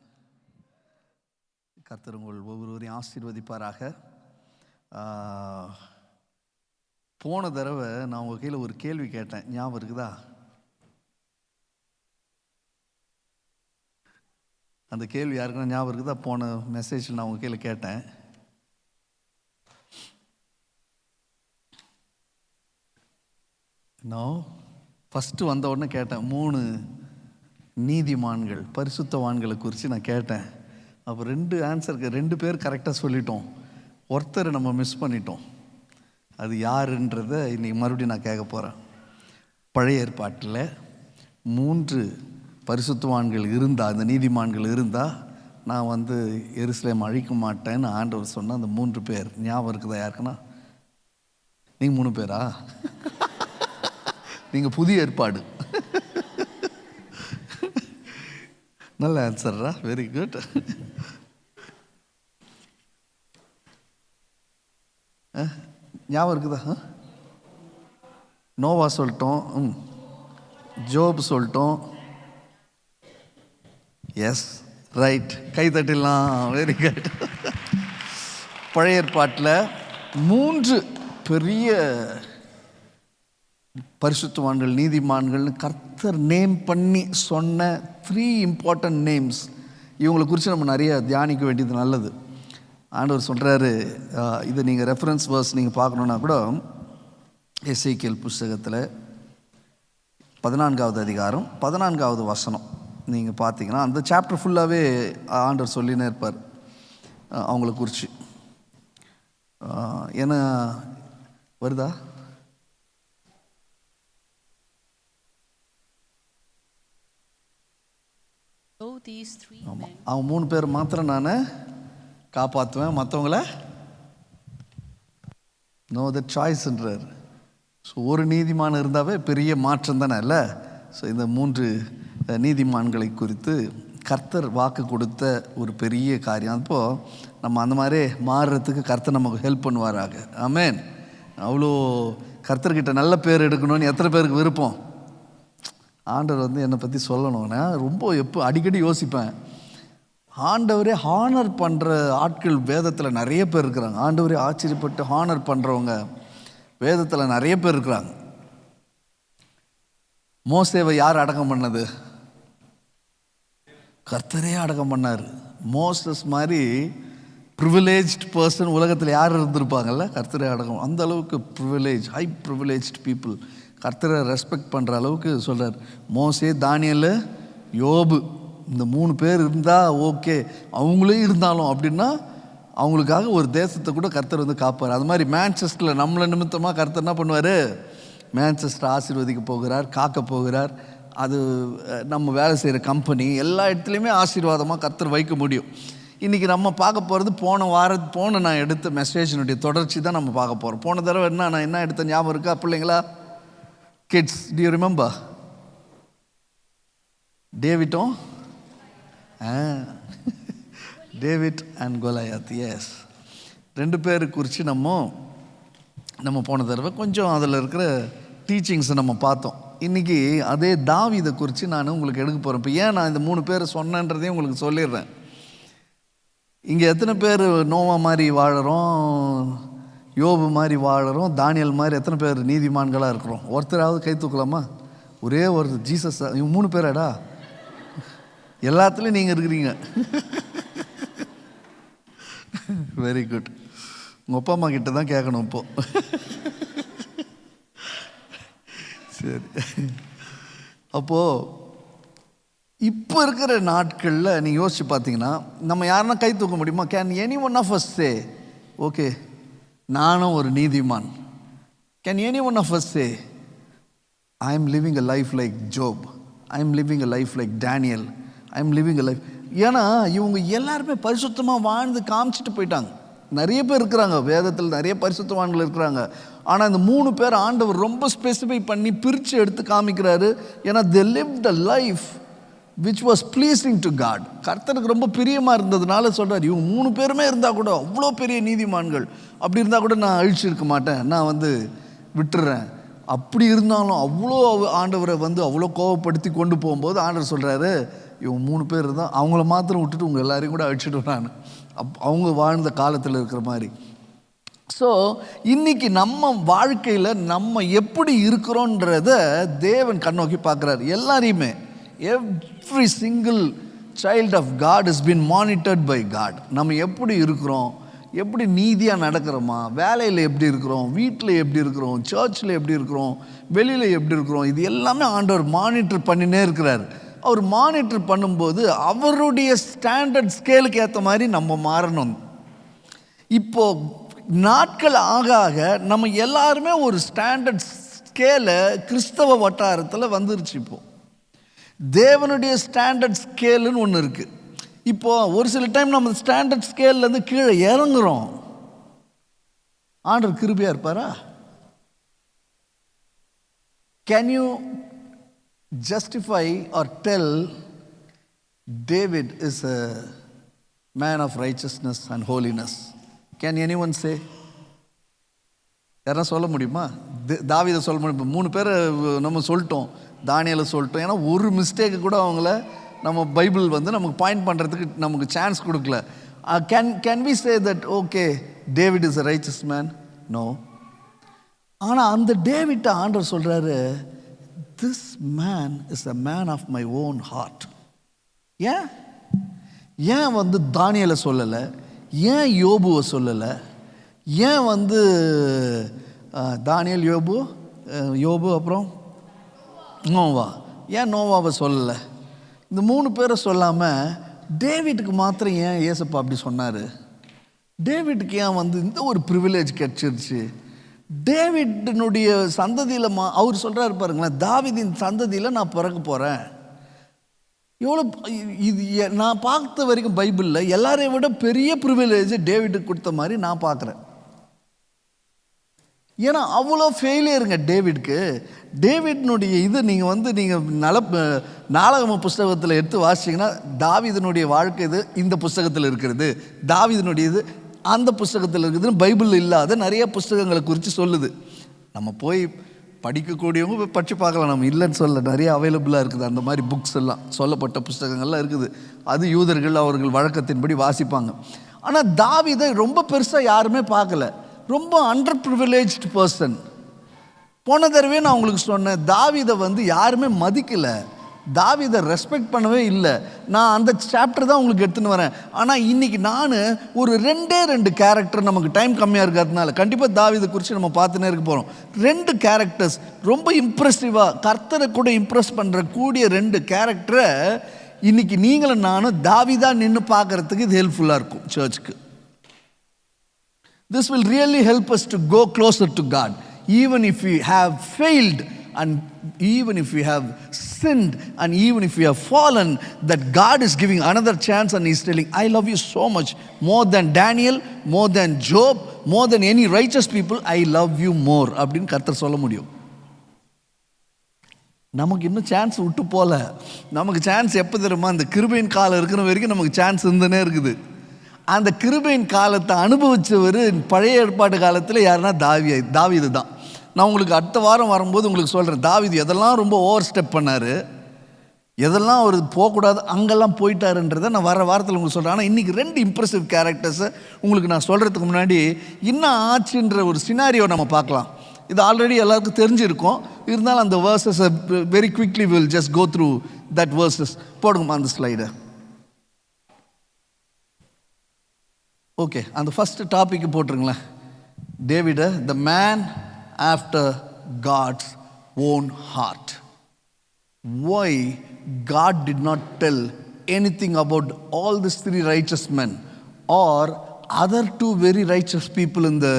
கர்த்தர் உங்கள் ஒவ்வொருவரையும் ஆசீர்வதிப்பாராக. போன தடவை நான் உங்கள் கையில் ஒரு கேள்வி கேட்டேன், ஞாபகம் இருக்குதா? அந்த கேள்வி யாருக்குன்னா ஞாபகம் இருக்குதா? போன மெசேஜில் நான் உங்கள் கையில் கேட்டேன். நான் ஃபஸ்ட்டு வந்த உடனே கேட்டேன், 3 நீதிமான்கள் பரிசுத்தவான்களை குறித்து நான் கேட்டேன். அப்போ 2 ஆன்சருக்கு 2 பேர் கரெக்டாக சொல்லிட்டோம், ஒருத்தரை நம்ம மிஸ் பண்ணிட்டோம். அது யாருன்றதை இன்றைக்கி மறுபடியும் நான் கேட்க போகிறேன். பழைய ஏற்பாட்டில் 3 பரிசுத்தவான்கள் இருந்தால், அந்த நீதிமான்கள் இருந்தால் நான் எருசலேம் அழிக்க மாட்டேன்னு ஆண்டவர் சொன்ன அந்த 3 பேர் ஞாபகம் இருக்குதா யாருக்குன்னா? நீங்கள் 3 பேரா? நீங்கள் புதிய ஏற்பாடு. நல்ல ஆன்சர்ரா, வெரி குட். ஞாபகம் இருக்குதா? நோவா சொல்லிட்டோம், ஜோப் சொல்லிட்டோம். எஸ், ரைட், கை தட்டிடலாம், வெரி குட். பழைய ஏற்பாட்டில் 3 பெரிய பரிசுத்தவான்கள் நீதிமான்கள்னு கர்த்தர் நேம் பண்ணி சொன்ன 3 இம்பார்ட்டன்ட் நேம்ஸ். இவங்களை குறித்து நம்ம நிறைய தியானிக்க வேண்டியது நல்லது. ஆண்டவர் சொல்கிறாரு, இதை நீங்கள் ரெஃபரன்ஸ் வேர்ஸ் நீங்கள் பார்க்கணுன்னா கூட எசேக்கியேல் புஸ்தகத்தில் 14வது அதிகாரம் 14வது வசனம் நீங்கள் பார்த்தீங்கன்னா அந்த சாப்டர் ஃபுல்லாகவே ஆண்டவர் சொல்லினே இருப்பார் அவங்கள குறித்து. ஏன்னா வருதா? அவன் 3 பேர் மாத்திரம் நான் காப்பாற்றுவேன், மற்றவங்கள நோ தட் சாய்ஸ்ன்றார். ஸோ ஒரு நீதிமான் இருந்தாவே பெரிய மாற்றம் தானே இல்லை? ஸோ இந்த 3 நீதிமான்களை குறித்து கர்த்தர் வாக்கு கொடுத்த ஒரு பெரிய காரியம். அப்போது நம்ம அந்த மாதிரி மாறுறதுக்கு கர்த்தர் நமக்கு ஹெல்ப் பண்ணுவாராக. ஆமென். அவ்வளோ கர்த்தர்கிட்ட நல்ல பேர் எடுக்கணும்னு எத்தனை பேருக்கு விருப்பம்? ஆண்டவர் என்னை பற்றி சொல்லணும்னா ரொம்ப அடிக்கடி யோசிப்பேன். ஆண்டவரே ஹானர் பண்ணுற ஆட்கள் வேதத்தில் நிறைய பேர் இருக்கிறாங்க. ஆண்டவரே ஆச்சரியப்பட்டு ஹானர் பண்ணுறவங்க வேதத்தில் நிறைய பேர் இருக்கிறாங்க. மோசேவை யார் அடக்கம் பண்ணது? கர்த்தரே அடக்கம் பண்ணார். மோசஸ் மாதிரி ப்ரிவிலேஜ்ட் பர்சன் உலகத்தில் யார் இருந்திருப்பாங்கல்ல? கர்த்தரே அடக்கம். அந்த அளவுக்கு ப்ரிவிலேஜ், ஹை ப்ரிவிலேஜ்ட் பீப்புள் கர்த்தரை ரெஸ்பெக்ட் பண்ணுற அளவுக்கு சொல்கிறார். மோசே, தானியேல், யோபு, இந்த 3 பேர் இருந்தால் ஓகே. அவங்களே இருந்தாலும் அப்படின்னா அவங்களுக்காக ஒரு தேசத்தை கூட கர்த்தர் காப்பார். அது மாதிரி மேன்செஸ்டரில் நம்மளை நிமித்தமாக கர்த்தர் என்ன பண்ணுவார்? மேன்செஸ்டர் ஆசீர்வதிக்க போகிறார், காக்க போகிறார். அது நம்ம வேலை செய்கிற கம்பெனி எல்லா இடத்துலையுமே ஆசீர்வாதமாக கர்த்தர் வைக்க முடியும். இன்றைக்கி நம்ம பார்க்க போகிறது போன நான் எடுத்த மெசேஜினுடைய தொடர்ச்சி தான் நம்ம பார்க்க போகிறோம். போன தடவை நான் என்ன எடுத்த ஞாபகம் இருக்கா பிள்ளைங்களா? Kids, do you remember? டேவிட்டும் டேவிட் அண்ட் கோலியாத். எஸ், 2 பேர் குறித்து நம்ம போன தடவை கொஞ்சம் அதில் இருக்கிற டீச்சிங்ஸை நம்ம பார்த்தோம். இன்றைக்கி அதே தாவீதை குறித்து நான் உங்களுக்கு எடுக்க போகிறேன். இப்போ ஏன் நான் இந்த 3 பேர் சொன்னேன்றதையும் உங்களுக்கு சொல்லிடுறேன். இங்கே எத்தனை பேர் நோவா மாதிரி வாழறோம், யோபு மாதிரி வாழறோம், தானியல் மாதிரி எத்தனை பேர் நீதிமான்களாக இருக்கிறோம்? ஒருத்தராவது கை தூக்கலாமா? ஒரே ஒரு ஜீசஸ். இவங்க 3 பேராடா? எல்லாத்துலேயும் நீங்கள் இருக்கிறீங்க. Very good. உங்கள் அப்பா அம்மா கிட்ட தான் கேட்கணும் இப்போ. சரி, அப்போது இப்போ இருக்கிற நாட்களில் நீங்கள் யோசிச்சு பார்த்தீங்கன்னா நம்ம யாருன்னா கை தூக்க முடியுமா? Can any one of us say okay நானும் ஒரு நீதிமான்? Can any one of us say I am living a life like Job, I am living a life like Daniel, I am living a life? ஏன்னா இவங்க எல்லாருமே பரிசுத்தமாக வாழ்ந்து காமிச்சிட்டு போயிட்டாங்க. நிறைய பேர் இருக்கிறாங்க வேதத்தில், நிறைய பரிசுத்தவான்கள் இருக்கிறாங்க. ஆனால் இந்த 3 பேர் ஆண்டவர் ரொம்ப ஸ்பெசிஃபை பண்ணி பிரித்து எடுத்து காமிக்கிறாரு. ஏன்னா they lived a life which was pleasing to God. கர்த்தருக்கு ரொம்ப பிரியமாக இருந்ததுனால சொல்கிறார், இவங்க 3 பேருமே இருந்தால் கூட அவ்வளோ பெரிய நீதிமான்கள், அப்படி இருந்தால் கூட நான் அழிச்சிருக்க மாட்டேன், நான் விட்டுறேன். அப்படி இருந்தாலும் அவ்வளோ ஆண்டவரை அவ்வளோ கோவப்படுத்தி கொண்டு போகும்போது ஆண்டவர் சொல்கிறாரு, இவங்க 3 பேர் தான், அவங்கள மாத்திரம் விட்டுட்டு உங்கள் எல்லாரையும் கூட அழிச்சிடுவேன் நான். அவங்க வாழ்ந்த காலத்தில் இருக்கிற மாதிரி. ஸோ இன்னைக்கு நம்ம வாழ்க்கையில் நம்ம எப்படி இருக்கிறோன்றத தேவன் கண்ணோக்கி பார்க்குறாரு. எல்லாரையுமே, every single child of God is been monitored by God. நம்ம எப்படி இருக்கிறோம், எப்படி நீதியாக நடக்கிறோமா, வேலையில் எப்படி இருக்கிறோம், வீட்டில் எப்படி இருக்கிறோம், சர்ச்சில் எப்படி இருக்கிறோம், வெளியில் எப்படி இருக்கிறோம், இது எல்லாமே ஆண்டவர் மானிட்டர் பண்ணினே இருக்கிறார். அவர் மானிட்டர் பண்ணும்போது அவருடைய ஸ்டாண்டர்ட் ஸ்கேலுக்கு ஏற்ற மாதிரி நம்ம மாறணும். இப்போது நாட்கள் ஆக ஆக நம்ம எல்லாருமே ஒரு ஸ்டாண்டர்ட் ஸ்கேலை கிறிஸ்தவ வட்டாரத்தில் வந்துருச்சு. இப்போது தேவனுடைய ஸ்டாண்டர்ட் ஸ்கேலுன்னு ஒன்று இருக்குது. இப்போது ஒரு சில டைம் நம்ம ஸ்டாண்டர்ட் ஸ்கேல்லேருந்து கீழே இறங்குறோம். ஆண்டவர் கிருபையாக இருப்பாரா? Can you justify or tell David is a man of righteousness and holiness? Can anyone say? யாரா சொல்ல முடியுமா? தாவீதை சொல்ல முடியும். 3 பேரை நம்ம சொல்லிட்டோம், தானியேலை சொல்லிட்டோம். ஏன்னா ஒரு மிஸ்டேக்கு கூட அவங்கள நம்ம பைபிள் நமக்கு பாயிண்ட் பண்ணுறதுக்கு நமக்கு சான்ஸ் கொடுக்கல. Can we say that okay David is a righteous man? No. ஆனால் அந்த டேவிட்டை ஆண்டவர் சொல்கிறாரு, this man is a man of my own heart. ஏன் தானியேலை சொல்லலை, ஏன் யோபுவை சொல்லலை, ஏன் தானியேல், யோபு அப்புறம் நோவா, ஏன் நோவாவை சொல்லலை? இந்த 3 பேரை சொல்லாமல் டேவிட்டுக்கு மாத்திரம் ஏன் ஏசப்பா அப்படி சொன்னார்? டேவிட்டுக்கு ஏன் இந்த ஒரு ப்ரிவிலேஜ் கிடைச்சிருச்சு? டேவிட்னுடைய சந்ததியில் அவர் சொல்கிறாரு பாருங்களேன், தாவீதின் சந்ததியில் நான் பிறக்க போகிறேன். எவ்வளோ இது நான் பார்த்த வரைக்கும் பைபிளில் எல்லாரையும் விட பெரிய ப்ரிவிலேஜ் டேவிட்டுக்கு கொடுத்த மாதிரி நான் பார்க்குறேன். ஏன்னா அவ்வளோ ஃபெயிலியருங்க டேவிட்க்கு. டேவிட்னுடைய இது நீங்கள் நாடகம புஸ்தகத்தில் எடுத்து வாசிச்சிங்கன்னா தாவீதினுடைய வாழ்க்கை இது இந்த புஸ்தகத்தில் இருக்கிறது, தாவீதினுடைய இது அந்த புஸ்தகத்தில் இருக்குதுன்னு பைபிளில் இல்லாத நிறைய புஸ்தகங்களை குறித்து சொல்லுது. நம்ம போய் படிக்கக்கூடியவங்க போய் படித்து பார்க்கலாம், நம்ம இல்லைன்னு சொல்ல, நிறைய அவைலபிளாக இருக்குது. அந்த மாதிரி புக்ஸ் எல்லாம் சொல்லப்பட்ட புஸ்தகங்கள்லாம் இருக்குது. அது யூதர்கள் அவர்கள் வழக்கத்தின்படி வாசிப்பாங்க. ஆனால் தாவீதை ரொம்ப பெருசாக யாருமே பார்க்கல, ரொம்ப அண்டர் ப்ரிவிலேஜ்டு பர்சன். போன தடவை நான் உங்களுக்கு சொன்னேன், தாவீதை யாருமே மதிக்கலை, தாவீதை ரெஸ்பெக்ட் பண்ணவே இல்லை. நான் அந்த சாப்டர் தான் உங்களுக்கு எடுத்துன்னு வரேன். ஆனால் இன்றைக்கி நான் ஒரு 2 கேரக்டர், நமக்கு டைம் கம்மியாக இருக்கிறதுனால கண்டிப்பாக தாவீதை குறித்து நம்ம பார்த்துனே இருக்க போகிறோம். 2 கேரக்டர்ஸ் ரொம்ப இம்ப்ரெசிவாக, கர்த்தரை கூட இம்ப்ரெஸ் பண்ணுற கூடிய 2 கேரக்டரை இன்றைக்கி நீங்களும் நானும் தாவீதா நின்று பார்க்குறதுக்கு இது ஹெல்ப்ஃபுல்லாக இருக்கும் சர்ச்சுக்கு. This will really help us to go closer to God, even if we have failed, and even if we have sinned, and even if we have fallen, that God is giving another chance and He's telling, I love you so much, more than Daniel, more than Job, more than any righteous people, I love you more அப்படின்னு கர்த்தர் சொல்ல முடியும். நமக்கு இன்னும் chance விட்டு போல. நமக்கு chance எப்போ தெரியுமா? அந்த கிருபையின் காலம் இருக்கிற வரைக்கும் நமக்கு சான்ஸ் இருந்துனே இருக்குது. அந்த கிருபையின் காலத்தை அனுபவித்தவர் பழைய ஏற்பாடு காலத்தில் யாருன்னா தாவீது தான். நான் உங்களுக்கு அடுத்த வாரம் வரும்போது உங்களுக்கு சொல்கிறேன், தாவீது எதெல்லாம் ரொம்ப ஓவர் ஸ்டெப் பண்ணார், எதெல்லாம் அவர் போகக்கூடாது அங்கெல்லாம் போயிட்டாருன்றதை நான் வர வாரத்தில் உங்களுக்கு சொல்கிறேன். ஆனால் இன்றைக்கி 2 இம்ப்ரெசிவ் கேரக்டர்ஸை உங்களுக்கு நான் சொல்கிறதுக்கு முன்னாடி என்ன ஆச்சுன்ற ஒரு சினாரியோ நம்ம பார்க்கலாம். இது ஆல்ரெடி எல்லாருக்கும் தெரிஞ்சிருக்கும், இருந்தாலும் அந்த வேர்சஸை very quickly will just go through that verses. போடுங்கம்மா அந்த ஸ்லைடை. ஓகே, அந்த ஃபஸ்ட்டு டாபிக் போட்டுருங்களேன். David, the man after God's own heart. Why God did not tell anything about all these 3 righteous men or other 2 very righteous people in the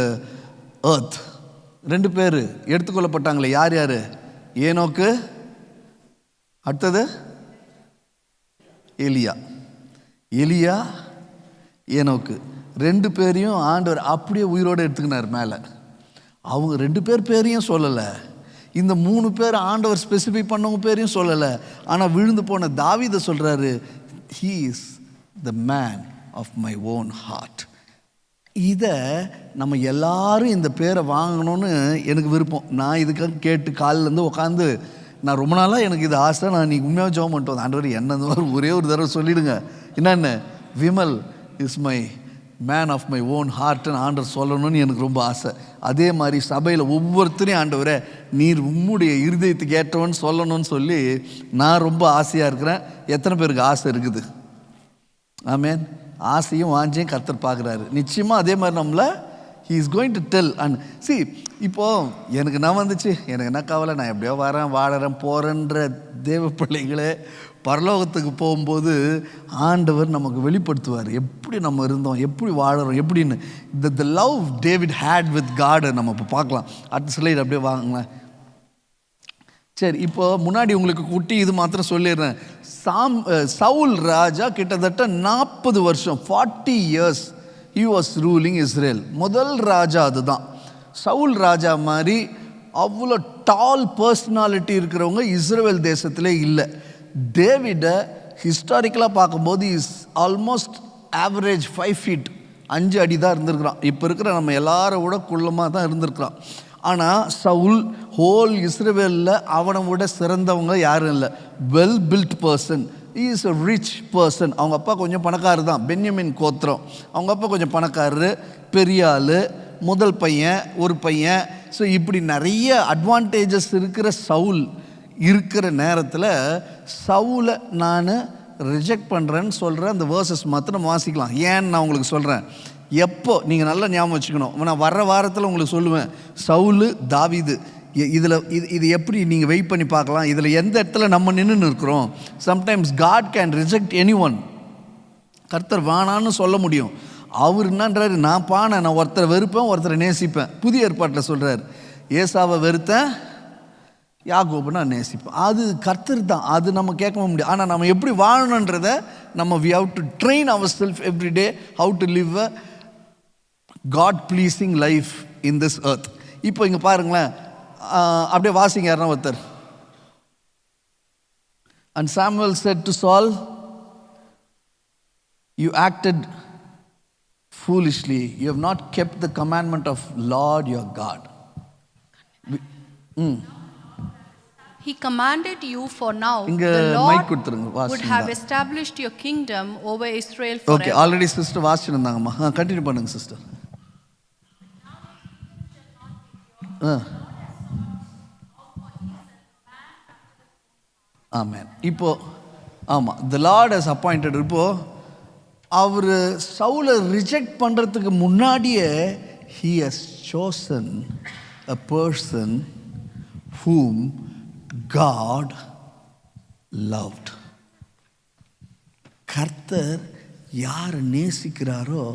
earth? 2 பேர் எடுத்துக்கொள்ளப்பட்டாங்களே, யார் யார்? ஏனோக்கு, அடுத்தது எலியா, ஏனோக்கு. 2 பேரையும் ஆண்டவர் அப்படியே உயிரோடு எடுத்துக்கினார் மேலே. அவங்க 2 பேரையும் சொல்லலை, இந்த 3 பேர் ஆண்டவர் ஸ்பெசிஃபை பண்ணவங்க பேரையும் சொல்லலை. ஆனால் விழுந்து போன தாவீதை சொல்கிறாரு, he is the man of my own heart. இதை நம்ம எல்லாரும் இந்த பேரை வாங்கணும்னு எனக்கு விருப்பம். நான் இதுக்காக கேட்டு காலிலேருந்து உட்காந்து நான் ரொம்ப நாளாக எனக்கு இது ஆசை, நான் நீ உண்மையாக ஜெபம் பண்ணிட்டு வந்தேன். ஆண்டவர் என்ன இந்த மாதிரி ஒரே ஒரு தடவை சொல்லிவிடுங்க, என்னென்ன Vimal is my man of my own ஹார்ட்னு ஆண்டவர் சொல்லணும்னு எனக்கு ரொம்ப ஆசை. அதே மாதிரி சபையில் ஒவ்வொருத்தரையும் ஆண்டவரே நீர் உம்முடைய இருதயத்துக்கு ஏற்றவன்னு சொல்லணும்னு சொல்லி நான் ரொம்ப ஆசையாக இருக்கிறேன். எத்தனை பேருக்கு ஆசை இருக்குது? ஆமேன். ஆசையும் வாஞ்சியும் கர்த்தர் பார்க்குறாரு. நிச்சயமாக அதே மாதிரி நம்மளை he is going to tell. and see, இப்போது எனக்கு நான் வந்துச்சு, எனக்கு என்ன கவலை, நான் எப்படியோ வரேன் வாழறேன் போகிறேன்ற தேவ பிள்ளைகளே, பரலோகத்துக்கு போகும்போது ஆண்டவர் நமக்கு வெளிப்படுத்துவார் எப்படி நம்ம இருந்தோம், எப்படி வாழறோம், எப்படின்னு. the love David had with God நம்ம இப்போ பார்க்கலாம். அடுத்த ஸ்லைடு அப்படியே வாங்களேன். சரி, இப்போ முன்னாடி உங்களுக்கு குட்டி இது மாத்திரம் சொல்லிடுறேன். சவுல் ராஜா கிட்டத்தட்ட 40 வருஷம் 40 years he was ruling Israel. முதல் ராஜா அதுதான். சவுல் ராஜா மாதிரி அவ்வளோ டால் பர்சனாலிட்டி இருக்கிறவங்க இஸ்ரேல் தேசத்திலே இல்லை. டேவிடை ஹிஸ்டாரிக்கலாக பார்க்கும்போது இஸ் ஆல்மோஸ்ட் ஆவரேஜ் 5 feet 5 அடி தான் இருந்திருக்கிறான். இப்போ இருக்கிற நம்ம எல்லாரை விட குள்ளமாக தான் இருந்திருக்கிறான். ஆனால் சவுல் ஹோல் இஸ்ரேலில் அவனை விட சிறந்தவங்க யாரும் இல்லை. Well build person, is a rich person. அவங்க அப்பா கொஞ்சம் பணக்காரர் தான், பென்யமின் கோத்திரம். அவங்க அப்பா கொஞ்சம் பணக்காரரு, பெரிய ஆள், முதல் பையன், ஒரு பையன். ஸோ இப்படி நிறைய அட்வான்டேஜஸ் இருக்கிற சவுல் இருக்கிற நேரத்தில் சவுலை நான் ரிஜெக்ட் பண்ணுறேன்னு சொல்கிறேன். அந்த வேர்சஸ் மாத்திரம் வாசிக்கலாம். ஏன்னு நான் உங்களுக்கு சொல்கிறேன். எப்போ நீங்கள் நல்லா ஞாபகம் வச்சுக்கணும், நான் வர்ற வாரத்தில் உங்களுக்கு சொல்லுவேன். சவுல் தாவீது இதில் இது எப்படி நீங்கள் வெயிட் பண்ணி பார்க்கலாம். இதில் எந்த இடத்துல நம்ம நின்று இருக்கிறோம். Sometimes God can reject any one. கர்த்தர் வானான்னு சொல்ல முடியும். அவர் என்னன்றாரு, நான் ஒருத்தரை வெறுப்பேன், ஒருத்தரை நேசிப்பேன். புதிய ஏற்பாட்டில் சொல்கிறார், ஏசாவை வெறுத்தேன், யாக்கோபை நான் நேசிப்பேன். அது கர்த்தர் தான், அது நம்ம கேட்க முடியும். ஆனால் நம்ம எப்படி வாழணுன்றதை நம்ம we have to train ourselves every day how to live a God pleasing life in this earth. இப்போ இங்கே பாருங்களேன், அப்படியே வாசிங்க யாருன்னா ஒருத்தர். And Samuel said to Saul, you acted foolishly, you have not kept the commandment of Lord your God. He commanded you, for now the Lord would have established your kingdom over Israel forever. Okay, already sister வாசிச்சிருந்தாங்கம்மா. Continue பண்ணுங்க sister. ஆமென். இப்போ ஆமாம், the Lord has appointed. இப்போ அவர் சவுலை reject பண்ணுறதுக்கு முன்னாடியே he has chosen a person whom God loved. கர்த்தர் யார் நேசிக்கிறாரோ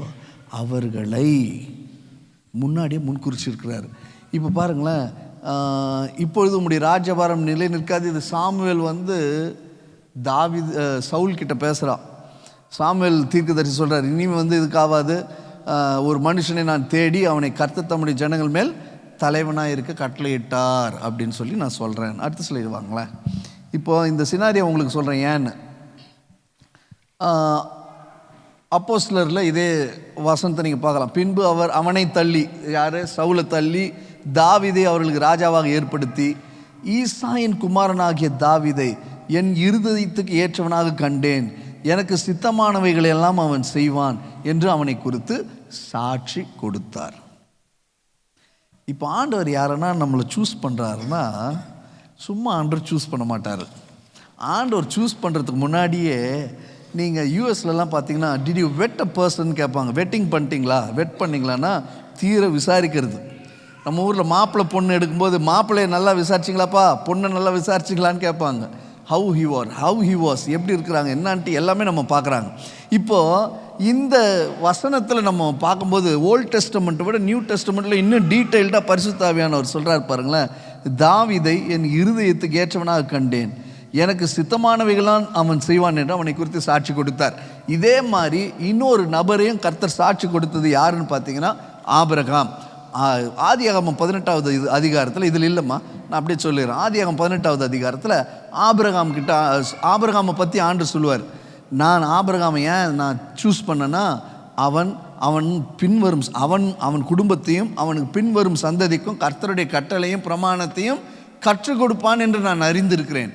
அவர்களை முன்னாடியே முன்குறிச்சிருக்கிறார். இப்போ பாருங்களேன், இப்பொழுது உங்களுடைய ராஜபாரம் நிலை நிற்காது. இது சாமுவேல் சவுல் கிட்ட பேசுகிறான். சாமுவேல் தீர்க்கதரிசி சொல்கிறார், இனிமே இதுக்காகாது, ஒரு மனுஷனை நான் தேடி அவனை கர்த்தர் தம்முடைய ஜனங்கள் மேல் தலைவனாக இருக்க கட்டளையிட்டார் அப்படின்னு சொல்லி நான் சொல்கிறேன். அடுத்து சொல்லிடுவாங்களேன். இப்போது இந்த சினாரியை உங்களுக்கு சொல்கிறேன் ஏன்னு. அப்போஸ்தலரில் இதே வசனத்தை நீங்கள் பார்க்கலாம். பின்பு அவர் அவனை தள்ளி, யார்? சவுலை தள்ளி தாவீதை அவர்களுக்கு ராஜாவாக ஏற்படுத்தி, ஈசாயின் குமாரனாகிய தாவீதை என் இருதயத்துக்கு ஏற்றவனாக கண்டேன், எனக்கு சித்தமானவைகளை எல்லாம் அவன் செய்வான் என்று அவனை குறித்து சாட்சி கொடுத்தார். இப்போ ஆண்டவர் யாருன்னா நம்மளை சூஸ் பண்ணுறாருன்னா சும்மா ஆண்டவர் சூஸ் பண்ண மாட்டார். ஆண்டவர் சூஸ் பண்ணுறதுக்கு முன்னாடியே நீங்கள் யூஎஸ்லலாம் பார்த்தீங்கன்னா did you wet a person கேட்பாங்க. வெட்டிங் பண்ணிட்டீங்களா, வெட் பண்ணிங்களான்னா தீர விசாரிக்கிறது. நம்ம ஊரில் மாப்பிள்ளை பொண்ணு எடுக்கும்போது மாப்பிள்ளையை நல்லா விசாரிச்சிங்களாப்பா, பொண்ணை நல்லா விசாரிச்சிங்களான்னு கேட்பாங்க. ஹவு ஹி வாஸ் எப்படி இருக்கிறாங்க என்னான்ட்டு எல்லாமே நம்ம பார்க்குறாங்க. இப்போது இந்த வசனத்தில் நம்ம பார்க்கும்போது ஓல்ட் டெஸ்டமெண்ட்டை விட நியூ டெஸ்டமெண்ட்டில் இன்னும் டீட்டெயில்டாக பரிசுத்த ஆவியானவர் சொல்கிறார் பாருங்களேன். தாவீதை என் இருதயத்துக்கு ஏற்றவனாக கண்டேன், எனக்கு சித்தமானவைகளான் அவன் செய்வான் என்று அவனை குறித்து சாட்சி கொடுத்தார். இதே மாதிரி இன்னொரு நபரையும் கர்த்தர் சாட்சி கொடுத்தது யாருன்னு பார்த்தீங்கன்னா ஆபிரகாம். ஆதியாகமம் 18வது அதிகாரத்தில், இதில் இல்லைம்மா நான் அப்படியே சொல்லிடுறேன். ஆதியாகமம் 18வது அதிகாரத்தில் ஆபிரகாமை பற்றி ஆண்டவர் சொல்லுவார். நான் ஆபிரகாமை ஏன் நான் சூஸ் பண்ணேன்னா அவன் பின்வரும் அவன் குடும்பத்தையும் அவனுக்கு பின்வரும் சந்ததிக்கும் கர்த்தருடைய கட்டளையும் பிரமாணத்தையும் கற்றுக் கொடுப்பான் என்று நான் அறிந்திருக்கிறேன்.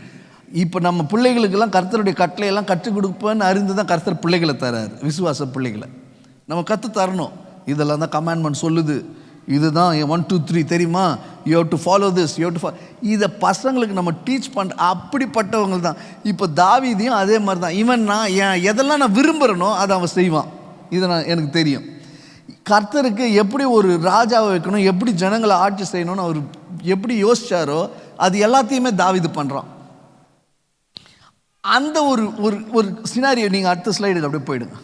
இப்போ நம்ம பிள்ளைகளுக்கெல்லாம் கர்த்தருடைய கட்டளையெல்லாம் கற்றுக் கொடுப்பேன்னு அறிந்து தான் கர்த்தர் பிள்ளைகளை தராரு, விசுவாச பிள்ளைகளை நம்ம கற்று தரணும். இதெல்லாம் தான் கமாண்ட்மெண்ட் சொல்லுது, இதுதான் 1 2 3 தெரியுமா, you have to follow this, you have to இதை பசங்களுக்கு நம்ம டீச் பண்ணுற அப்படிப்பட்டவங்க தான். இப்போ தாவீதையும் அதே மாதிரி தான். இவன் நான் எதெல்லாம் நான் விரும்புகிறேனோ அதை அவன் செய்வான். இதை எனக்கு தெரியும். கர்த்தருக்கு எப்படி ஒரு ராஜாவை வைக்கணும், எப்படி ஜனங்களை ஆட்சி செய்யணும்னு அவர் எப்படி யோசிச்சாரோ அது எல்லாத்தையுமே தாவீது பண்ணுறான். அந்த ஒரு ஒரு சினாரியோ நீங்கள் அடுத்த ஸ்லைடுக்கு அப்படியே போயிடுங்க.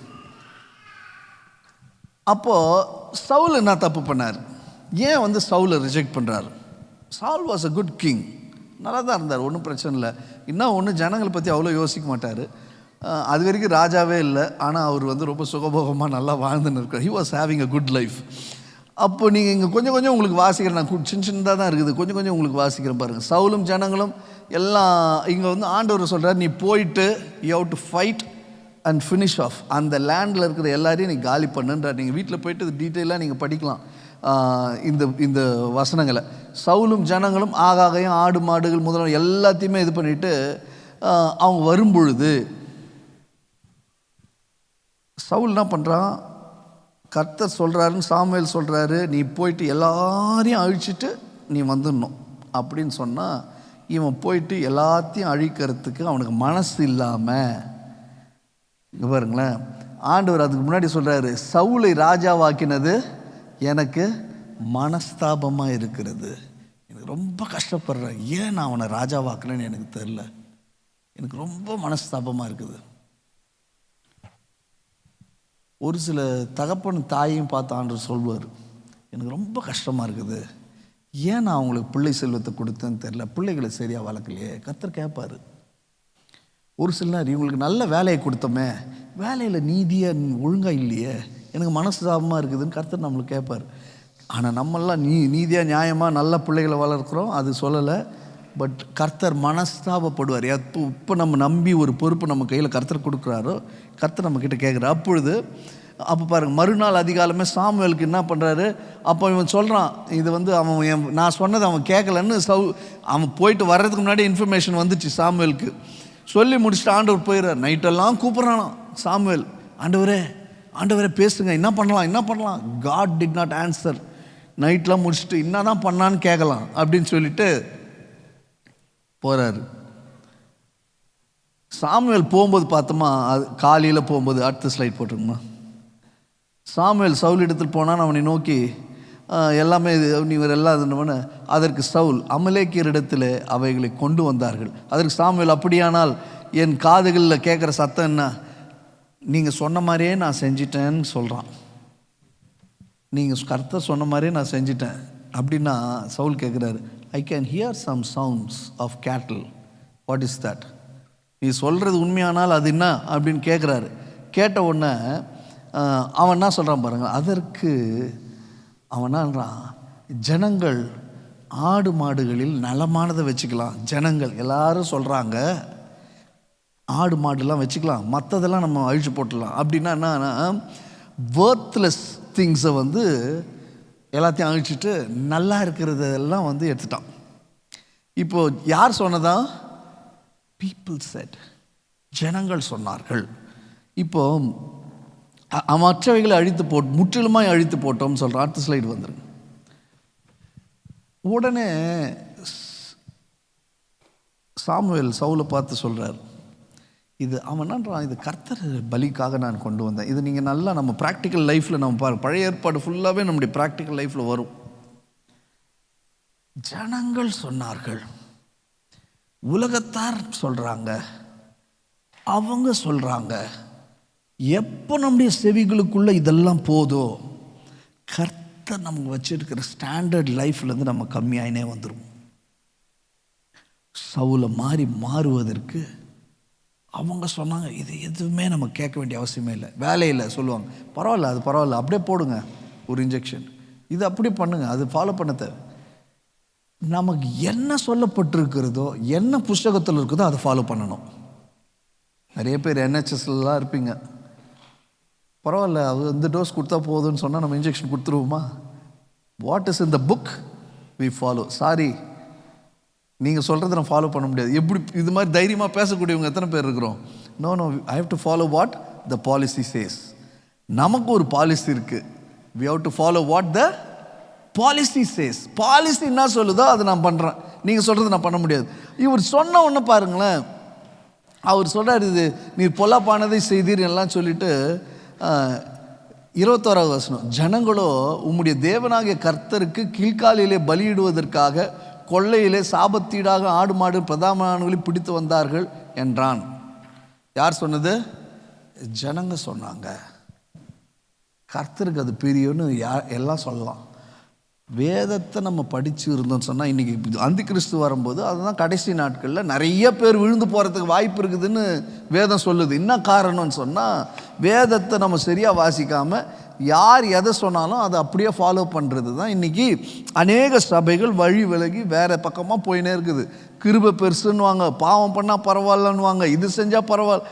அப்போது சவுல் என்ன தப்பு பண்ணார், ஏன் சவுலை ரிஜெக்ட் பண்ணுறாரு? Saul was a good king, நல்லா தான் இருந்தார், ஒன்றும் பிரச்சனை இல்லை. இன்னும் ஒன்று ஜனங்களை பற்றி அவ்வளோ யோசிக்க மாட்டார். அது வரைக்கும் ராஜாவே இல்லை, ஆனால் அவர் ரொம்ப சுகபோகமாக நல்லா வாழ்ந்துன்னு இருக்கார். He was having a good life. அப்போ நீங்கள் இங்கே கொஞ்சம் கொஞ்சம் உங்களுக்கு வாசிக்கிறேன், நான் சின்னதாக தான் இருக்குது, கொஞ்சம் கொஞ்சம் உங்களுக்கு வாசிக்கிறேன் பாருங்கள். சவுலும் ஜனங்களும் எல்லாம் இங்கே ஆண்டவர் சொல்கிறார், நீ போயிட்டு you have to fight and finish off, அந்த லேண்டில் இருக்கிற எல்லாரையும் நீ காலி பண்ணுன்றார். நீங்கள் வீட்டில் போயிட்டு இது டீட்டெயிலாக நீங்கள் படிக்கலாம் இந்த வசனங்களை. சவுலும் ஜனங்களும் ஆகாகையும் ஆடு மாடுகள் முதல்ல எல்லாத்தையுமே இது பண்ணிவிட்டு அவங்க வரும்பொழுது சவுல் என்ன பண்ணுறான், கர்த்தர் சொல்கிறாருன்னு சாமுவேல் சொல்கிறாரு, நீ போயிட்டு எல்லாரையும் அழிச்சிட்டு நீ வந்துடணும் அப்படின்னு சொன்னால், இவன் போயிட்டு எல்லாத்தையும் அழிக்கிறதுக்கு அவனுக்கு மனசு இல்லாமல், இங்கே பாருங்களேன், ஆண்டவர் அதுக்கு முன்னாடி சொல்கிறாரு, சவுலை ராஜாவாக்கினது எனக்கு மனஸ்தாபமாக இருக்கிறது, எனக்கு ரொம்ப கஷ்டப்படுறேன், ஏன் நான் அவனை ராஜாவாக்குனேன்னு எனக்கு தெரில, எனக்கு ரொம்ப மனஸ்தாபமாக இருக்குது. ஒரு சில தகப்பன் தாயையும் பார்த்து ஆண்டவர் சொல்வார், எனக்கு ரொம்ப கஷ்டமாக இருக்குது, ஏன் நான் அவங்களுக்கு பிள்ளை செல்வத்தை கொடுத்தேன்னு தெரில, பிள்ளைகளை சரியாக வளர்க்கலையே. கர்த்தர் கேட்பார். ஒரு சில நேரம் இவங்களுக்கு நல்ல வேலையை கொடுத்தோமே, வேலையில் நீதியாக ஒழுங்காக இல்லையே, எனக்கு மனஸ்தாபமாக இருக்குதுன்னு கர்த்தர் நம்மளுக்கு கேட்பார். ஆனால் நம்மளாம் நீதியாக நியாயமாக நல்ல பிள்ளைகளை வளர்க்குறோம், அது சொல்லலை. பட் கர்த்தர் மனஸ்தாபப்படுவார். இப்போ நம்ம நம்பி ஒரு பொறுப்பு நம்ம கையில் கர்த்தர் கொடுக்குறாரோ, கர்த்தர் நம்மக்கிட்ட கேட்குறாரு. அப்போ பாருங்கள், மறுநாள் அதிகாலமே சாமுவேலுக்கு என்ன பண்ணுறாரு, அப்போ இவன் சொல்கிறான், இது அவன் நான் சொன்னதை அவன் கேட்கலன்னு அவன் போயிட்டு வர்றதுக்கு முன்னாடி இன்ஃபர்மேஷன் வந்துச்சு சாமுவேலுக்கு. சொல்லி முடிச்சுட்டு ஆண்டவர் போயிடுறார். நைட்டெல்லாம் கூப்பிட்றானா சாமுவேல், ஆண்டவரே பேசுங்க, என்ன பண்ணலாம். God did not answer. நைட்லாம் முடிச்சுட்டு என்ன தான் பண்ணான்னு கேட்கலாம் அப்படின்னு சொல்லிட்டு போகிறாரு. சாமுவேல் போகும்போது பார்த்தோமா, அது காலையில் போகும்போது, அடுத்த ஸ்லைட் போட்டிருக்குமா, சாமுவேல் சவுல் இடத்தில் போனான், அவனை நோக்கி எல்லாமே இவர் எல்லாம் இருந்தவன, அதற்கு சவுல் அமலேக்கியரிடத்தில் அவைகளை கொண்டு வந்தார்கள். அதற்கு சாமுவேல், அப்படியானால் என் காதுகளில் கேட்குற சத்தம் என்ன, நீங்கள் சொன்ன மாதிரியே நான் செஞ்சிட்டேன்னு சொல்கிறான். நீங்கள் கர்த்தர் சொன்ன மாதிரியே நான் செஞ்சிட்டேன் அப்படின்னா சவுல் கேட்குறாரு, I can hear some sounds of cattle, what is that, நீ சொல்கிறது உண்மையானால் அது என்ன அப்படின்னு கேட்குறாரு. கேட்ட உடனே அவன் என்ன சொல்கிறான் பாருங்கள், அதற்கு அவன் என்னன்றான், ஜனங்கள் ஆடு மாடுகளில் நலமானதை வச்சுக்கலாம், ஜனங்கள் எல்லாரும் சொல்கிறாங்க ஆடு மாடுலாம் வச்சுக்கலாம், மற்றதெல்லாம் நம்ம அழிச்சு போட்டுடலாம். அப்படின்னா என்னன்னா, வர்த்லெஸ் திங்ஸை எல்லாத்தையும் அழிச்சிட்டு நல்லா இருக்கிறதெல்லாம் எடுத்துட்டான். இப்போது யார் சொன்னதா, பீப்புள் செட், ஜனங்கள் சொன்னார்கள். இப்போது மற்றவைகளை முற்றிலுமாய் அழித்து போட்டோம்னு சொல்கிறான். அடுத்த ஸ்லைடு வந்துருங்க. உடனே சாமுவேல் சவுலை பார்த்து சொல்கிறார், இது அவன் என்னன்றான், இது கர்த்தர் பலிக்காக நான் கொண்டு வந்தேன். இது நீங்கள் நல்லா நம்ம ப்ராக்டிக்கல் லைஃப்பில் நம்ம பாருங்கள், பழைய ஏற்பாடு ஃபுல்லாகவே நம்முடைய ப்ராக்டிக்கல் லைஃப்பில் வரும். ஜனங்கள் சொன்னார்கள், உலகத்தார் சொல்கிறாங்க, அவங்க சொல்கிறாங்க. எப்போ நம்முடைய செவிகளுக்குள்ளே இதெல்லாம் போதோ, கர்த்தர் நமக்கு வச்சிருக்கிற ஸ்டாண்டர்ட் லைஃப்லேருந்து நம்ம கம்மியாயினே வந்துடும். சவுலை மாறுவதற்கு அவங்க சொன்னாங்க, இது எதுவுமே நம்ம கேட்க வேண்டிய அவசியமே இல்லை. வேலையில் சொல்லுவாங்க, பரவாயில்ல, அது பரவாயில்ல, அப்படியே போடுங்க ஒரு இன்ஜெக்ஷன், இது அப்படியே பண்ணுங்க, அது ஃபாலோ பண்ண தேவை. நமக்கு என்ன சொல்லப்பட்டிருக்கிறதோ, என்ன புஸ்தகத்தில் இருக்குதோ அதை ஃபாலோ பண்ணணும். நிறைய பேர் NHSலாம் இருப்பீங்க, பரவாயில்ல அது டோஸ் கொடுத்தா போதும்னு சொன்னால் நம்ம இன்ஜெக்ஷன் கொடுத்துருவோமா? What is in the book we follow. Sorry, நீங்கள் சொல்கிறத நான் ஃபாலோ பண்ண முடியாது. எப்படி இது மாதிரி தைரியமாக பேசக்கூடியவங்க எத்தனை பேர் இருக்கிறோம்? No I have to follow what the policy says. நமக்கு ஒரு பாலிசி இருக்குது. We have to follow what the policy says. Policy என்ன சொல்லுதோ அதை நான் பண்ணுறேன், நீங்கள் சொல்கிறது நான் பண்ண முடியாது. இவர் சொன்ன ஒன்று பாருங்களேன், அவர் சொல்கிறார், இது நீர் பொல்லாப்பானதை செய்தீர் எல்லாம் சொல்லிட்டு 21வது வசனம், ஜனங்களோ உம்முடைய தேவனாகிய கர்த்தருக்கு கீழ்காலிலே பலியிடுவதற்காக கொள்ளையிலே சாபத்தீடாக ஆடு மாடு பிரதானங்களை பிடித்து வந்தார்கள் என்றான். யார் சொன்னது? ஜனங்க சொன்னாங்க. கர்த்தருக்கு அது பிரியன்னு எல்லாம் சொல்லலாம். வேதத்தை நம்ம படித்து இருந்தோம்னு சொன்னால், இன்றைக்கி அந்தி கிறிஸ்து வரும்போது அதுதான் கடைசி நாட்களில் நிறைய பேர் விழுந்து போகிறதுக்கு வாய்ப்பு இருக்குதுன்னு வேதம் சொல்லுது. என்ன காரணம்னு சொன்னால், வேதத்தை நம்ம சரியாக வாசிக்காமல் யார் எதை சொன்னாலும் அதை அப்படியே ஃபாலோ பண்ணுறது தான் இன்றைக்கி அநேக சபைகள் வழி விலகி வேறு பக்கமாக போயினே இருக்குது. கிருபை பெருசுன்னுவாங்க, பாவம் பண்ணால் பரவாயில்லன்னுவாங்க, இது செஞ்சால் பரவாயில்ல,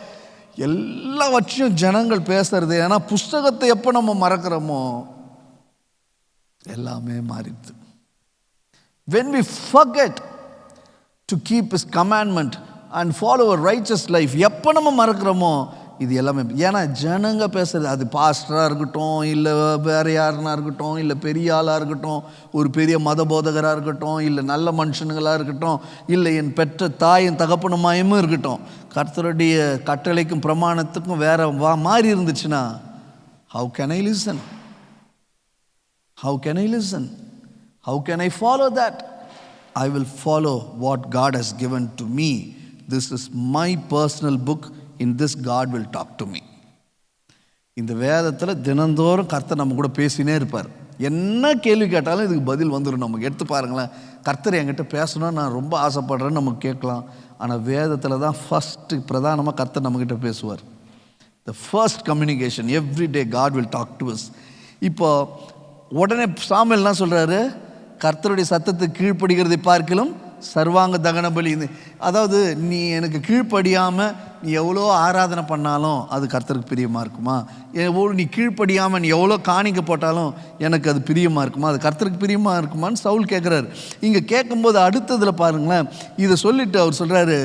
எல்லாவற்றையும் ஜனங்கள் பேசுறது. ஏன்னா புஸ்தகத்தை எப்போ நம்ம மறக்கிறோமோ எல்லாமே மாறிடுது. When we forget to keep his commandment and follow a righteous life, எப்போ நம்ம மறக்கிறோமோ இது எல்லாமே. ஏன்னா ஜனங்க பேசுறது, அது பாஸ்டராக இருக்கட்டும், இல்லை வேறு யாருன்னா இருக்கட்டும், இல்லை பெரிய ஆளாக இருக்கட்டும், ஒரு பெரிய மத போதகராக இருக்கட்டும், இல்லை நல்ல மனுஷனுங்களாக இருக்கட்டும், இல்லை என் பெற்ற தாயின் தகப்பனுமாயமும் இருக்கட்டும், கர்த்தருடைய கட்டளைக்கும் பிரமாணத்துக்கும் வேற மாறி இருந்துச்சுன்னா, how can I listen? How can I listen? How can I follow that? I will follow what God has given to me. This is my personal book. In this God will talk to me. இந்த வேதத்தில் தினந்தோறும் கர்த்தர் நம்ம கூட பேசினே இருப்பார். என்ன கேள்வி கேட்டாலும் இதுக்கு பதில் வந்துடும். நமக்கு எடுத்து பாருங்களேன், கர்த்தர் என்கிட்ட பேசணும்னு நான் ரொம்ப ஆசைப்படுறேன்னு நமக்கு கேட்கலாம். ஆனால் வேதத்தில் தான் ஃபஸ்ட்டு பிரதானமாக கர்த்தர் நம்மக்கிட்ட பேசுவார். The first communication, every day God will talk to us. இப்போ உடனே சாமுவேல் என்ன சொல்கிறாரு? கர்த்தருடைய சத்தத்துக்கு கீழ்ப்படுகிறதை பார்க்கலும் சர்வாங்க தகன பலி. அதாவது நீ எனக்கு கீழ்ப்படியாமல் நீ எவ்வளோ ஆராதனை பண்ணாலும் அது கர்த்தருக்கு பிரியமாக இருக்குமா? எவ்வளோ நீ கீழ்ப்படியாமல் நீ எவ்வளோ காணிக்க போட்டாலும் எனக்கு அது பிரியமாக இருக்குமா? அது கர்த்தருக்கு பிரியமாக இருக்குமான்னு சவுல் கேட்குறாரு. இங்கே கேட்கும்போது அடுத்ததில் பாருங்களேன், இதை சொல்லிவிட்டு அவர் சொல்கிறாரு,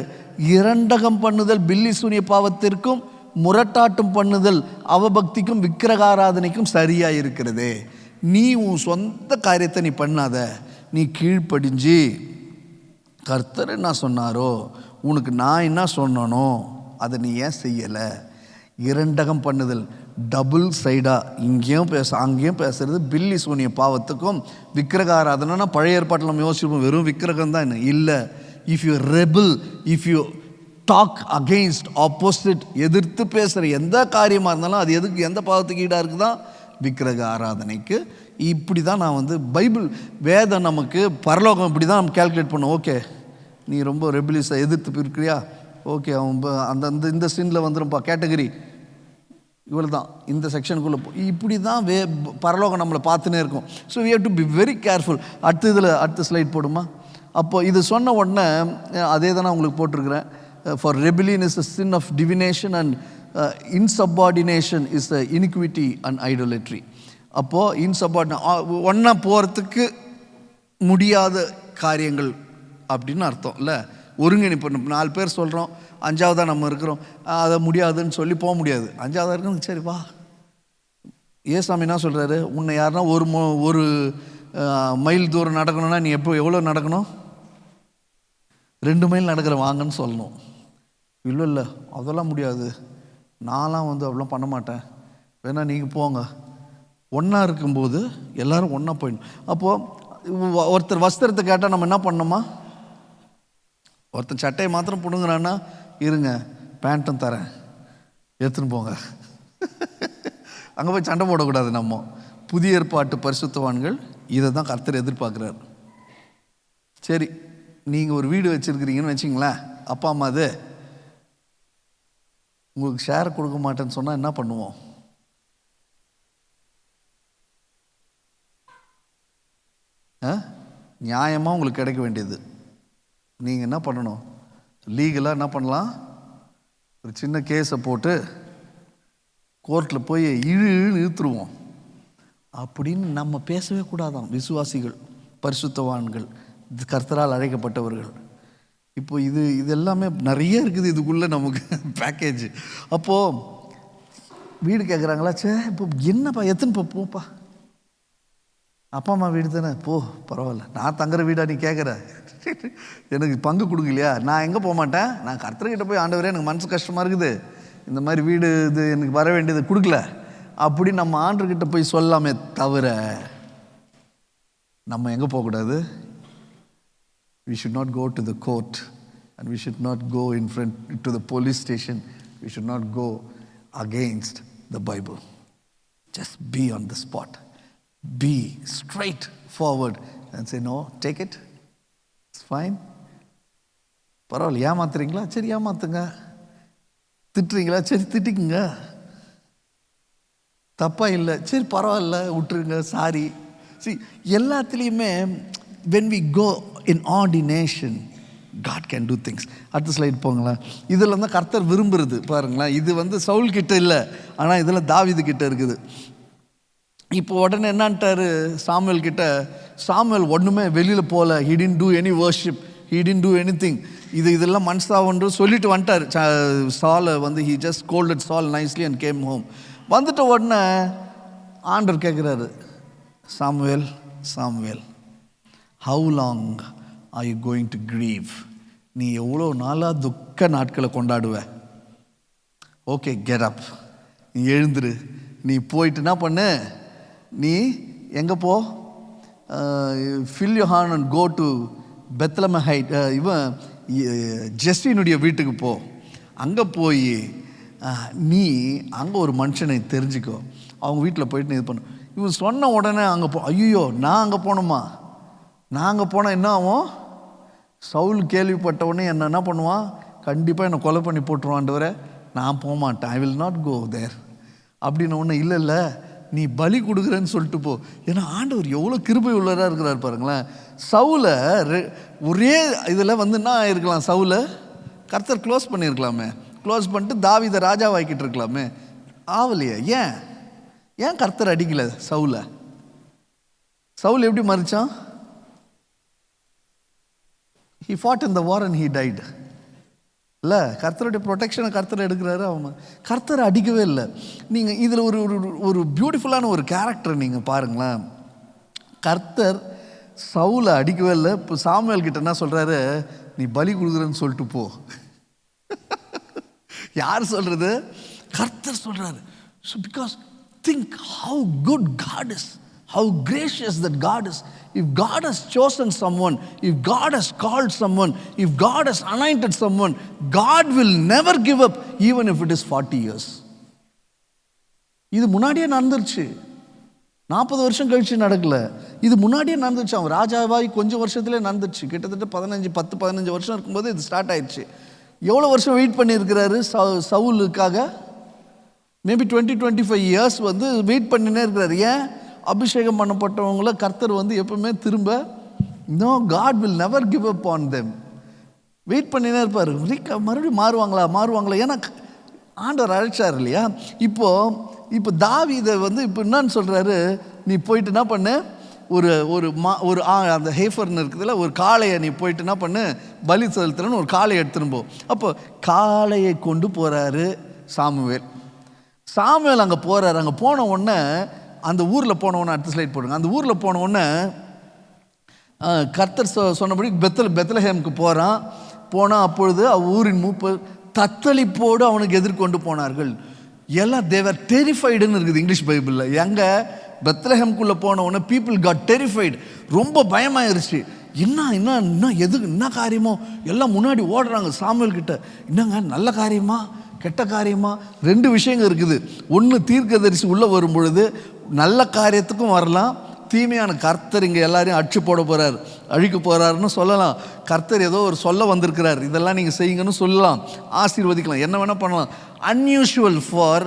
இரண்டகம் பண்ணுதல் பில்லி சூனிய பாவத்திற்கும் முரட்டாட்டம் பண்ணுதல் அவபக்திக்கும் விக்கிரகாராதனைக்கும் சரியாக இருக்கிறதே. நீ உன் சொந்த காரியத்தை நீ பண்ணாத, நீ கீழ்ப்படிஞ்சு கர்த்தர் என்ன சொன்னாரோ, உனக்கு நான் என்ன சொன்னனோ அதை நீ ஏன் செய்யலை? இரண்டகம் பண்ணுதல், டபுள் சைடாக இங்கேயும் அங்கேயும் பேசுறது. பில்லி சூனிய பாவத்துக்கும் விக்கிரகாராதனைனா பழைய ஏற்பாட்டில் நம்ம யோசிப்போம், வெறும் விக்கிரகம் தான் இல்லை. If you rebel, if you talk against, opposite, எதிர்த்து பேசுகிற எந்த காரியமாக இருந்தாலும் அது எதுக்கு, எந்த பாவத்துக்கு ஈடாக இருக்குதான்? விக்கிரக ஆராதனைக்கு. இப்படி தான் நான் பைபிள் வேதம் நமக்கு பரலோகம் இப்படி தான் நம்ம கேல்குலேட் பண்ணோம். ஓகே, நீ ரொம்ப ரெபிலிஸாக எதிர்த்து இருக்கிறியா, ஓகே, அவன் அந்த இந்த சீனில் வந்துடும்பா, கேட்டகரி இவ்வளோ தான், இந்த செக்ஷனுக்குள்ளே இப்படி தான் பரலோகம் நம்மளை பார்த்துனே இருக்கும். So we have to be very careful. அடுத்த ஸ்லைட் போடுமா? அப்போ இது சொன்ன உடனே அதே தான் நான் உங்களுக்கு போட்டிருக்கிறேன். For rebellion is a sin of divination and insubordination is a iniquity and idolatry. அப்போது ஒன்றா போகிறதுக்கு முடியாத காரியங்கள் அப்படின்னு அர்த்தம் இல்லை. ஒருங்கிணைப்பு 4 பேர் சொல்கிறோம், 5ஆவதாக நம்ம இருக்கிறோம், அதை முடியாதுன்னு சொல்லி போக முடியாது. 5ஆவதாக இருக்குன்னு சரி வா. ஏசாமி என்ன சொல்கிறாரு? உன்னை யாருன்னா ஒரு மைல் தூரம் நடக்கணும்னா நீ எவ்வளோ நடக்கணும்? 2 மைல் நடக்கிற வாங்கன்னு சொல்லணும். இல்லை அதெல்லாம் முடியாது, நான்லாம் அப்படிலாம் பண்ண மாட்டேன், வேணா நீங்கள் போங்க. ஒன்றா இருக்கும்போது எல்லோரும் ஒன்றா போயிடணும். அப்போது ஒருத்தர் வஸ்திரத்தை கேட்டால் நம்ம என்ன பண்ணணுமா? ஒருத்தர் சட்டையை மாத்திரம் பிடுங்குறான்னா, இருங்க பேண்ட்டும் தரேன் எடுத்துன்னு போங்க. அங்கே போய் சண்டை போடக்கூடாது. நம்ம புதிய ஏற்பாட்டு பரிசுத்தவான்கள் இதை தான் கர்த்தர் எதிர்பார்க்குறாரு. சரி, நீங்கள் ஒரு வீடு வச்சுருக்கிறீங்கன்னு வச்சிங்களேன், அப்பா அம்மா அது உங்களுக்கு ஷேர் கொடுக்க மாட்டேன்னு சொன்னால் என்ன பண்ணுவோம்? நியாயமாக உங்களுக்கு கிடைக்க வேண்டியது. நீங்கள் என்ன பண்ணணும்? லீகலாக என்ன பண்ணலாம்? ஒரு சின்ன கேஸை போட்டு கோர்ட்டில் போய் இழுத்துருவோம் அப்படின்னு நம்ம பேசவே கூடாதான். விசுவாசிகள், பரிசுத்தவான்கள், கர்த்தரால் அழைக்கப்பட்டவர்கள் இப்போ இது எல்லாமே நிறைய இருக்குது இதுக்குள்ளே நமக்கு பேக்கேஜ். அப்போது வீடு கேட்குறாங்களா, சே இப்போ என்னப்பா எத்தனை போப்பா, அப்பா அம்மா வீடு தானே, போ பரவாயில்ல, நான் தங்குற வீடா நீ கேட்குற, எனக்கு பங்கு கொடுக்கலையா, நான் எங்கே போக மாட்டேன், நான் கர்த்தர்கிட்ட போய் ஆண்டவரே எனக்கு மனசு கஷ்டமாக இருக்குது, இந்த மாதிரி வீடு இது எனக்கு வர வேண்டியது கொடுக்கல அப்படி நம்ம ஆண்டவர்கிட்ட போய் சொல்லாமே தவிர நம்ம எங்கே போகக்கூடாது. We should not go to the court and we should not go in front to the police station. We should not go against the Bible. Just be on the spot. Be straight forward and say, no, take it. It's fine. பரவாயில்ல, ஏமாத்துறீங்களா, சரி ஏமாத்துங்க, திட்டுறீங்களா, சரி திட்டிக்குங்க, தப்பா இல்லை, சரி பரவாயில்ல விட்டுருங்க, sorry. See, எல்லாத்துலேயுமே when we go in ordination, God can do things. அடுத்த ஸ்லைட் போங்களேன். இதில் தான் கர்த்தர் விரும்புறது பாருங்களேன். இது சவுல் கிட்ட இல்லை, ஆனால் இதில் தாவீது கிட்ட இருக்குது. இப்போ உடனே என்னான்ட்டாரு சாமுவேல் கிட்ட, சாமுவேல் ஒன்றுமே வெளியில் போகல, he didn't do any worship, he didn't do anything. இதெல்லாம் மனசாவன்று சொல்லிட்டு வந்துட்டார் சாலை he just scolded Saul nicely and came home. வந்துட்ட உடனே ஆண்டவர் கேட்குறாரு, Samuel Samuel, how long are you going to grieve? நீ எவ்வளோ நாளாக துக்க நாட்களை கொண்டாடுவ? ஓகே, get up, நீ எழுந்துரு, நீ போயிட்டு என்ன பண்ணு, நீ எங்கே போ, fill your hand and go to Bethlehem, இவன் ஜெஸ்ஸினுடைய வீட்டுக்கு போ, அங்கே போய் நீ அங்கே ஒரு மனுஷனை தெரிஞ்சுக்கோ, அவங்க வீட்டில் போயிட்டு நீ இது பண்ணு. இவன் சொன்ன உடனே அங்கே ஐயோ நான் அங்கே போனோமா, நான் அங்கே போனால் என்ன ஆகும், சவுல் கேள்விப்பட்ட உடனே என்ன பண்ணுவான், கண்டிப்பாக என்னை கொலை பண்ணி போட்டுருவான்டவரை, நான் போக மாட்டேன், ஐ வில் நாட் கோ தேர் அப்படின்னு ஒன்று. இல்லை நீ பலி கொடுக்குறேன்னு சொல்லிட்டு போ. ஏன்னா ஆண்டவர் எவ்வளோ கிருபை உள்ளவராக இருக்கிறார் பாருங்களேன். சவுலை ஒரே இதில் என்ன ஆயிருக்கலாம், சவுலை கர்த்தர் க்ளோஸ் பண்ணியிருக்கலாமே, க்ளோஸ் பண்ணிட்டு தாவீதை ராஜாவாக்கிட்டு இருக்கலாமே, ஆவலையே. ஏன் கர்த்தர் அடிக்கல சவுலை? சவுல் எப்படி மறிச்சான்? he fought in the war and he died. இல்லை, கர்த்தருடைய ப்ரொடெக்ஷனை கர்த்தர் எடுக்கிறாரு, அவங்க கர்த்தரை அடிக்கவே இல்லை. நீங்கள் இதில் ஒரு பியூட்டிஃபுல்லான ஒரு கேரக்டர் நீங்கள் பாருங்களேன். கர்த்தர் சவுலை அடிக்கவே இல்லை. இப்போ சாமுவேல் கிட்ட என்ன சொல்கிறாரு, நீ பலி கொடுக்குறேன்னு சொல்லிட்டு போ. யார் சொல்கிறது? கர்த்தர் சொல்கிறாரு. So because think how good God is, how gracious that God is. If God has chosen someone, if God has called someone, if God has anointed someone, God will never give up even if it is 40 years. இது முன்னாடியே நடந்துருச்சு, 40 வருஷம் கழிச்சு நடக்கல, இது முன்னாடியே நடந்துச்சு. அவன் ராஜாவாய் கொஞ்சம் வருஷத்துலேயே நடந்துச்சு. கிட்டத்தட்ட 10-15 வருஷம் இருக்கும்போது இது ஸ்டார்ட் ஆயிடுச்சு. எவ்வளோ வருஷம் வெயிட் பண்ணியிருக்கிறாரு சவுலுக்காக? மேபி 20-25 இயர்ஸ் வெயிட் பண்ணினே இருக்கிறார். ஏன்? அபிஷேகம் பண்ணப்பட்டவங்கள கர்த்தர் எப்பவுமே திரும்ப no, God will never give up on them. Wait பண்ணினே இருப்பார். மறுபடியும் மாறுவாங்களா? ஏன்னா ஆண்டவர் அழைச்சார் இல்லையா? இப்போ தாவீதை இப்போ என்னன்னு சொல்கிறாரு, நீ போயிட்டு என்ன பண்ணு, ஒரு அந்த ஹேஃபர்னு இருக்குதுல்ல, ஒரு காளையை நீ போயிட்டு என்ன பண்ணு, பலி செலுத்துறன்னு ஒரு காளையை எடுத்துன்னு போ. அப்போ காளையை கொண்டு போகிறாரு சாமுவேல் அங்கே போகிறார். அங்கே போன உடனே அந்த ஊரில் போன உடனே, அடுத்த ஸ்லைட் போடுங்க, அந்த ஊரில் போன உடனே கர்த்தர் சொன்னபடி பெத்லெஹேமுக்கு போனால் அப்பொழுது ஊரின் மூப்பர் தத்தளிப்போடு அவனுக்கு எதிர்கொண்டு போனார்கள். எல்லாம் தேவர் டெரிஃபைடுன்னு இருக்குது இங்கிலீஷ் பைபிளில். எங்கே? பெத்லெஹேமுக்குள்ளே போன உடனே பீப்புள் காட் டெரிஃபைடு, ரொம்ப பயமாயிருச்சு. என்ன காரியமோ எல்லாம் முன்னாடி ஓடுறாங்க சாமுவேல் கிட்ட. என்னங்க, நல்ல காரியமா கெட்ட காரியமா? 2 விஷயங்கள் இருக்குது. ஒன்று, தீர்க்கதரிசி உள்ளே வரும் பொழுது நல்ல காரியத்துக்கும் வரலாம், தீமையான கர்த்தர் இங்கே எல்லாரையும் அடிச்சு போட போகிறார், அழிக்க போகிறாருன்னு சொல்லலாம். கர்த்தர் ஏதோ ஒரு சொல்ல வந்திருக்கிறார், இதெல்லாம் நீங்கள் செய்யுங்கன்னு சொல்லலாம், ஆசீர்வதிக்கலாம், என்ன வேணால் பண்ணலாம். Unusual for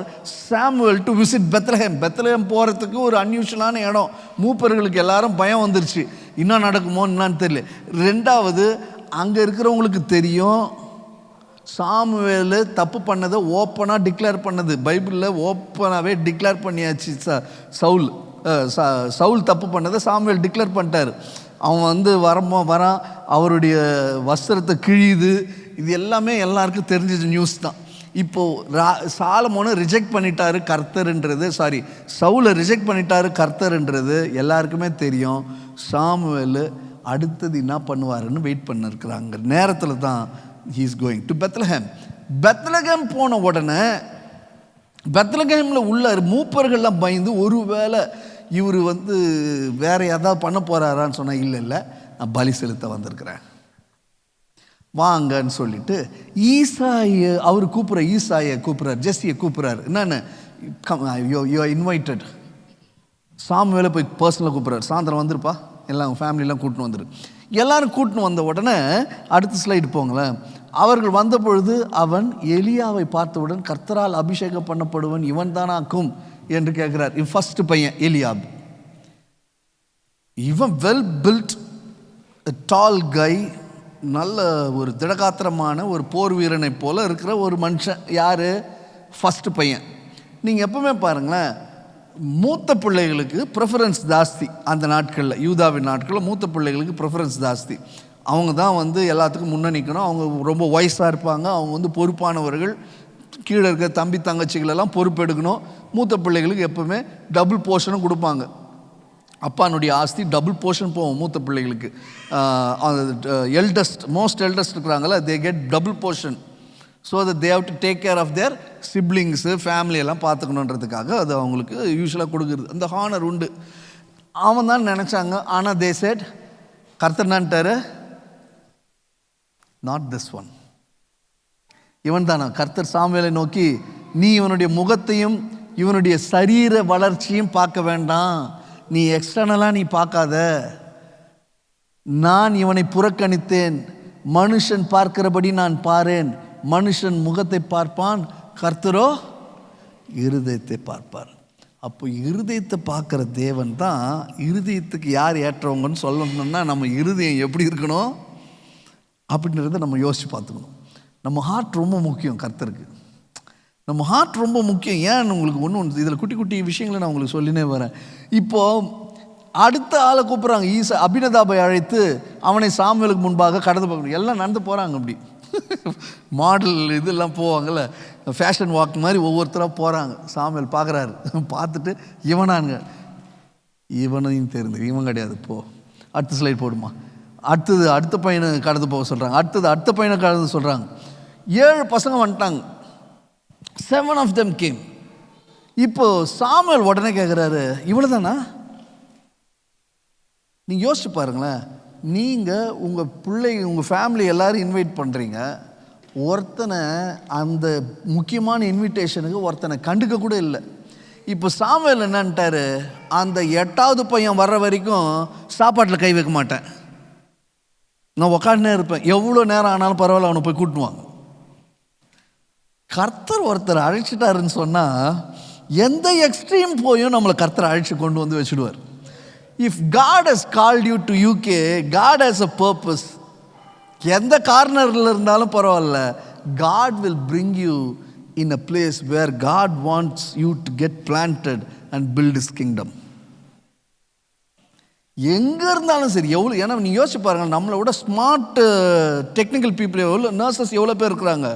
Samuel to visit Bethlehem போகிறதுக்கு ஒரு அன்யூஷுவலான இடம். மூப்பர்களுக்கு எல்லாரும் பயம் வந்துருச்சு, இன்னும் நடக்குமோ என்னான்னு தெரியல. 2வது, அங்கே இருக்கிறவங்களுக்கு தெரியும் சாமுவேல் தப்பு பண்ணதை ஓப்பனாக டிக்ளேர் பண்ணது. பைபிளில் ஓப்பனாகவே டிக்ளேர் பண்ணியாச்சு. சவுல் தப்பு பண்ணதை சாமுவேல் டிக்ளேர் பண்ணிட்டார். அவன் வரான், அவருடைய வஸ்திரத்தை கிழியுது. இது எல்லாமே எல்லாருக்கும் தெரிஞ்ச நியூஸ் தான். இப்போது சாலமோனை ரிஜெக்ட் பண்ணிட்டாரு கர்த்தர்ன்றது, சவுலை ரிஜெக்ட் பண்ணிட்டாரு கர்த்தர்ன்றது எல்லாருக்குமே தெரியும். சாமுவேல் அடுத்தது என்ன பண்ணுவாருன்னு வெயிட் பண்ணிருக்கிறாங்க நேரத்தில் தான் he is going to Bethlehem. Bethlehem போன உடனே பெத்லகேமில் உள்ள மூப்பர்கள்லாம் பயந்து, ஒருவேளை இவர் வேற ஏதாவது பண்ண போகிறாரான்னு சொன்னால், இல்லை நான் பலி செலுத்த வந்திருக்கிறேன் வாங்கன்னு சொல்லிட்டு ஈசாயை அவர் ஈசாயை கூப்பிட்றாரு, ஜெஸ்ஸியை கூப்பிட்றாரு. என்னன்னு யூ இன்வைட்டட். சாமுவேலை போய் பர்சனலாக கூப்பிட்றாரு, சாயந்தரம் வந்துருப்பா, எல்லாம் ஃபேமிலியெலாம் கூட்டின்னு வந்துரு. எல்லாரும் கூட்டின்னு வந்த உடனே அடுத்த ஸ்லைடு போங்களேன். அவர்கள் வந்த பொழுது அவன் எலியாவை பார்த்தவுடன் கர்த்தரால் அபிஷேகம் பண்ணப்படுவன் இவன் தானாக்கும் என்று கேட்கிறார். இவன் ஃபர்ஸ்ட் பையன் எலியாப். இவன் வெல் பில்ட், டால் கை, நல்ல ஒரு திடகாத்திரமான ஒரு போர் வீரனை போல இருக்கிற ஒரு மனுஷன். யார்? ஃபஸ்ட்டு பையன். நீங்கள் எப்பவுமே பாருங்களேன், மூத்த பிள்ளைகளுக்கு ப்ரிஃபரன்ஸ் ஜாஸ்தி. அந்த நாட்களில், யூதாவின் நாட்களில் மூத்த பிள்ளைகளுக்கு ப்ரிஃபரன்ஸ் ஜாஸ்தி. அவங்க தான் எல்லாத்துக்கும் முன்னே நிற்கணும். அவங்க ரொம்ப வயசாக இருப்பாங்க, அவங்க பொறுப்பானவர்கள். கீழே இருக்க தம்பி தங்கச்சிகளெல்லாம் பொறுப்பெடுக்கணும். மூத்த பிள்ளைகளுக்கு எப்பவுமே டபுள் போர்ஷனும் கொடுப்பாங்க. அப்பானுடைய ஆஸ்தி டபுள் போர்ஷன் போகும் மூத்த பிள்ளைகளுக்கு. மோஸ்ட் எல்டஸ்ட் இருக்கிறாங்கள, they get double portion. So that they have to take care of their siblings, ஃபேமிலியெல்லாம் பார்த்துக்கணுன்றதுக்காக அது அவங்களுக்கு யூஸ்வலாக கொடுக்குறது. அந்த ஹானர் உண்டு. அவன் தான் நினச்சாங்க. ஆனால் தே செட், கர்த்தர் என்னான்ட்டாரு, நாட் திஸ் ஒன், இவன் தானா. கர்த்தர் சாமுவேலை நோக்கி, நீ இவனுடைய முகத்தையும் இவனுடைய சரீர வளர்ச்சியும் பார்க்க வேண்டாம், நீ எக்ஸ்டர்னலாக நீ பார்க்காத, நான் இவனை புறக்கணித்தேன், மனுஷன் பார்க்கிறபடி நான் பாரேன், மனுஷன் முகத்தை பார்ப்பான், கர்த்தரோ இருதயத்தை பார்ப்பார். அப்போ இருதயத்தை பார்க்குற தேவன் தான் இருதயத்துக்கு யார் ஏற்றவங்கன்னு சொல்லணும்னா, நம்ம இருதயம் எப்படி இருக்கணும் அப்படின்றத நம்ம யோசித்து பார்த்துக்கணும். நம்ம ஹார்ட் ரொம்ப முக்கியம் கர்த்தருக்கு. நம்ம ஹார்ட் ரொம்ப முக்கியம். ஏன் உங்களுக்கு ஒன்று இதில் குட்டி குட்டி விஷயங்களை நான் உங்களுக்கு சொல்லினே வரேன். இப்போது அடுத்த ஆளை கூப்பிட்றாங்க, அபினதாபை அழைத்து அவனை சாமுவேலுக்கு முன்பாக கடந்து போகணும். எல்லாம் நடந்து போகிறாங்க. அப்படி மாடல் இதெல்லாம் போவாங்கள்ல, ஃபேஷன் வாக் மாதிரி ஒவ்வொருத்தராக போகிறாங்க. சாமுவேல் பார்க்குறாரு, பார்த்துட்டு இவனாங்க, இவனையும் தெரிந்து, இவன் கிடையாது, போ. அடுத்த ஸ்லைட் போடுமா. அடுத்த பையனை கடந்து போக சொல்கிறாங்க. அடுத்த பையனை கடந்து சொல்கிறாங்க. 7 பசங்க வந்துட்டாங்க. 7 of them came. இப்போ சாமுவேல் உடனே கேட்குறாரு, இவ்வளோ தானா? நீங்கள் யோசிச்சு பாருங்களேன். நீங்கள் உங்கள் உங்கள் ஃபேமிலி எல்லோரும் இன்வைட் பண்ணுறீங்க, ஒருத்தனை அந்த முக்கியமான இன்விடேஷனுக்கு ஒருத்தனை கண்டுக்க கூட இல்லை. இப்போ சாமுவேல் என்னன்ட்டாரு, அந்த 8வது பையன் வர்ற வரைக்கும் சாப்பாட்டில் கை வைக்க மாட்டேன், நான் உக்காண்டே இருப்பேன், எவ்வளோ நேரம் ஆனாலும் பரவாயில்ல, அவனை போய் கூட்டுவாங்க. கர்த்தர் ஒருத்தர் அழைச்சிட்டாருன்னு சொன்னால் எந்த எக்ஸ்ட்ரீம் போயும் நம்மளை கர்த்தர் அழைச்சி கொண்டு வந்து வச்சுடுவார். If God has called you to UK, God has a purpose. எந்த கார்னரில் இருந்தாலும் பரவாயில்ல, God will bring you in a place where God wants you to get planted and build his kingdom. எங்கே இருந்தாலும் சரி, எவ்வளோ, ஏன்னா நீங்கள் யோசிச்சு பாருங்கள், நம்மளை விட ஸ்மார்ட் டெக்னிக்கல் பீப்புள் எவ்வளோ, நர்சஸ் எவ்வளோ பேர் இருக்கிறாங்க,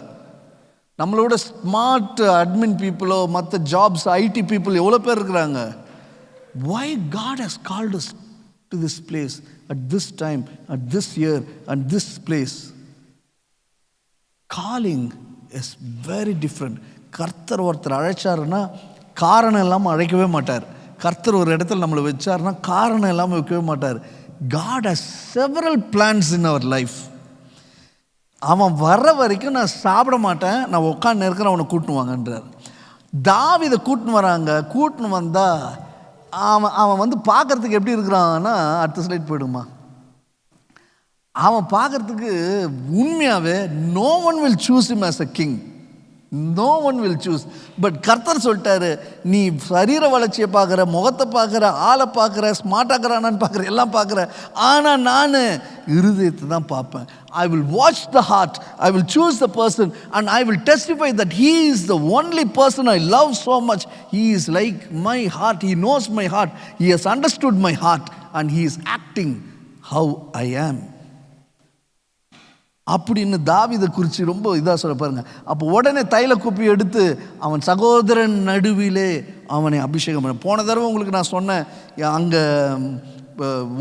நம்மளோட ஸ்மார்ட் அட்மின் பீப்புளோ மற்ற ஜாப்ஸ் ஐடி பீப்புள் எவ்வளோ பேர் இருக்கிறாங்க. Why God has called us to this place at this time, at this year, at this place? Calling is very different. கர்த்தர் ஒருத்தர் அழைச்சாருன்னா காரணம் இல்லாமல் அழைக்கவே மாட்டார். கர்த்தர் ஒரு இடத்துல நம்மளை வச்சாருன்னா காரணம் இல்லாமல் வைக்கவே மாட்டார். God has several plans in our life. அவன் வர்ற வரைக்கும் நான் சாப்பிட மாட்டேன், நான் உட்காந்து இருக்கிறேன், அவனை கூட்டின்னு வாங்கன்றார். தாவீதை கூட்டின்னு வராங்க. கூட்டின்னு வந்தால் அவன் பார்க்கறதுக்கு எப்படி இருக்கிறான்னா, அடுத்த ஸ்லைட் போயிடுமா, அவன் பார்க்கறதுக்கு உண்மையாகவே no one will choose him as a king. No one will choose. But கர்த்தர் சொல்லிட்டாரு, நீ சரீர வளர்ச்சியை பார்க்குற, முகத்தை பார்க்குற, ஆளை பார்க்குற, ஸ்மார்ட்டாகிறானான்னு பார்க்குற, எல்லாம் பார்க்குற, ஆனால் நான் இருதயத்தை தான் பார்ப்பேன். I will watch the heart. I will choose the person and I will testify that he is the only person I love so much. He is like my heart. He knows my heart. He has understood my heart and he is acting how I am. அப்படின்னு தாவீதை குறித்து ரொம்ப இதாக சொல்ல பாருங்க. அப்போ உடனே தைல குப்பி எடுத்து அவன் சகோதரன் நடுவிலே அவனை அபிஷேகம் பண்ண. போன தடவை உங்களுக்கு நான் சொன்னேன், அங்கே